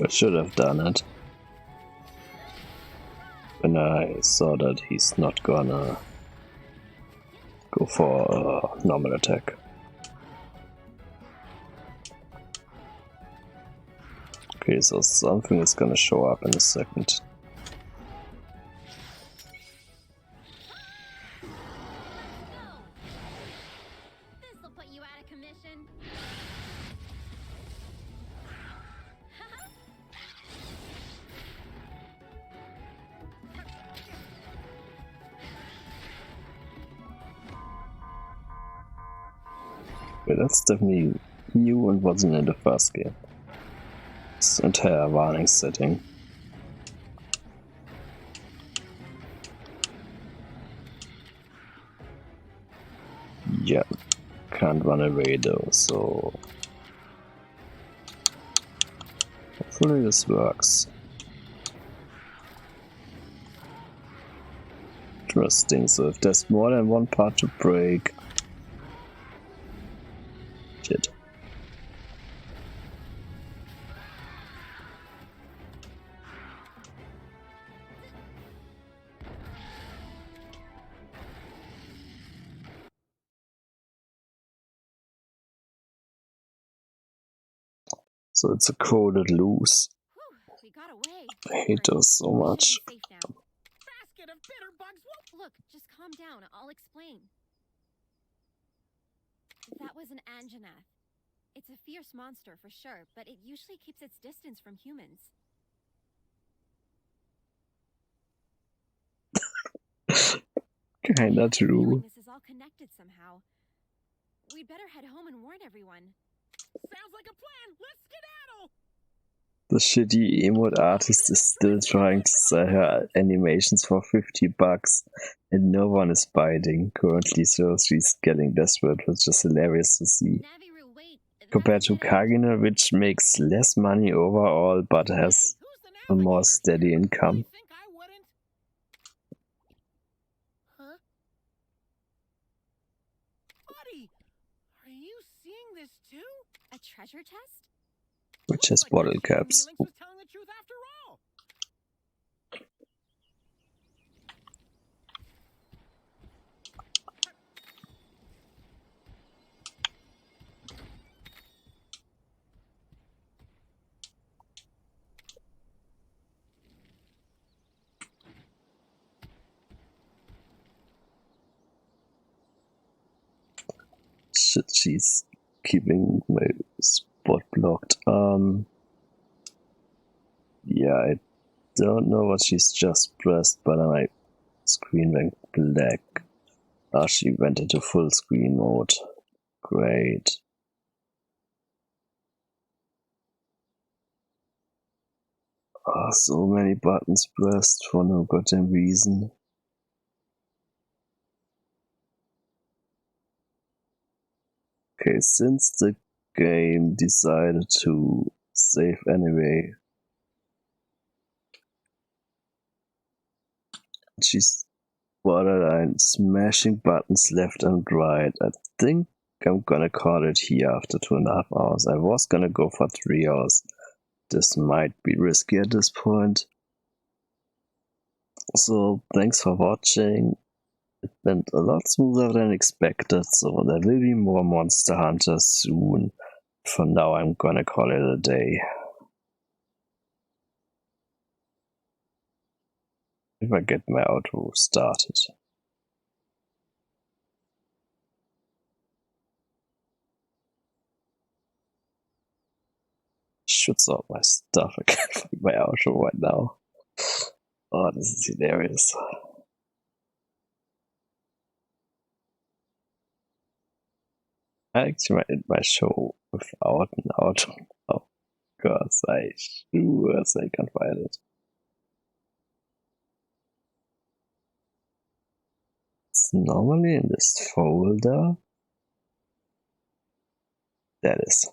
I should have done it when I saw that he's not gonna go for a normal attack. Okay, so something is gonna show up in a second. This'll put you out of commission. Yeah, that's definitely new and wasn't in the first game. This entire warning setting. Yeah, can't run away though, so hopefully this works. Interesting, so if there's more than one part to break... Shit. So it's a coded loose. Whew, we got away. I hate those so We much. should be safe now. Basket of bitter bugs won't. Look, just calm down. I'll explain. That was an Anjanath. It's a fierce monster for sure, but it usually keeps its distance from humans. Kinda I have a true. feeling this is all connected somehow. We'd better head home and warn everyone. Sounds like a plan. Let's skedaddle. The shitty emote artist is still trying to sell her animations for $50 and no one is biting currently, so she's getting desperate, which is hilarious to see. Naviru, wait. Compared to that's it. Kagina, which makes less money overall but has Hey, who's a the more navigator steady here? income. You think I wouldn't? Huh? Buddy, are you seeing this too? A treasure chest? Which has Looks like bottle that kid from caps. Neelix was telling the truth after all. Shit, she's keeping my spot blocked. Yeah, I don't know what she's just pressed, but my screen went black. Ah, she went into full screen mode. Great. Ah, so many buttons pressed for no goddamn reason. Okay, since the game decided to save anyway, she's borderline smashing buttons left and right. I think I'm gonna call it here after 2.5 hours. I was gonna go for 3 hours. This might be risky at this point. So thanks for watching. It went a lot smoother than expected, so there will be more Monster Hunter soon. For now I'm gonna call it a day. If I get my outro started. Should sort my stuff. I can't find my outro right now. Oh, this is hilarious. I actually might end my show without an outro now, because I sure as I can't find it. It's normally in this folder. That is.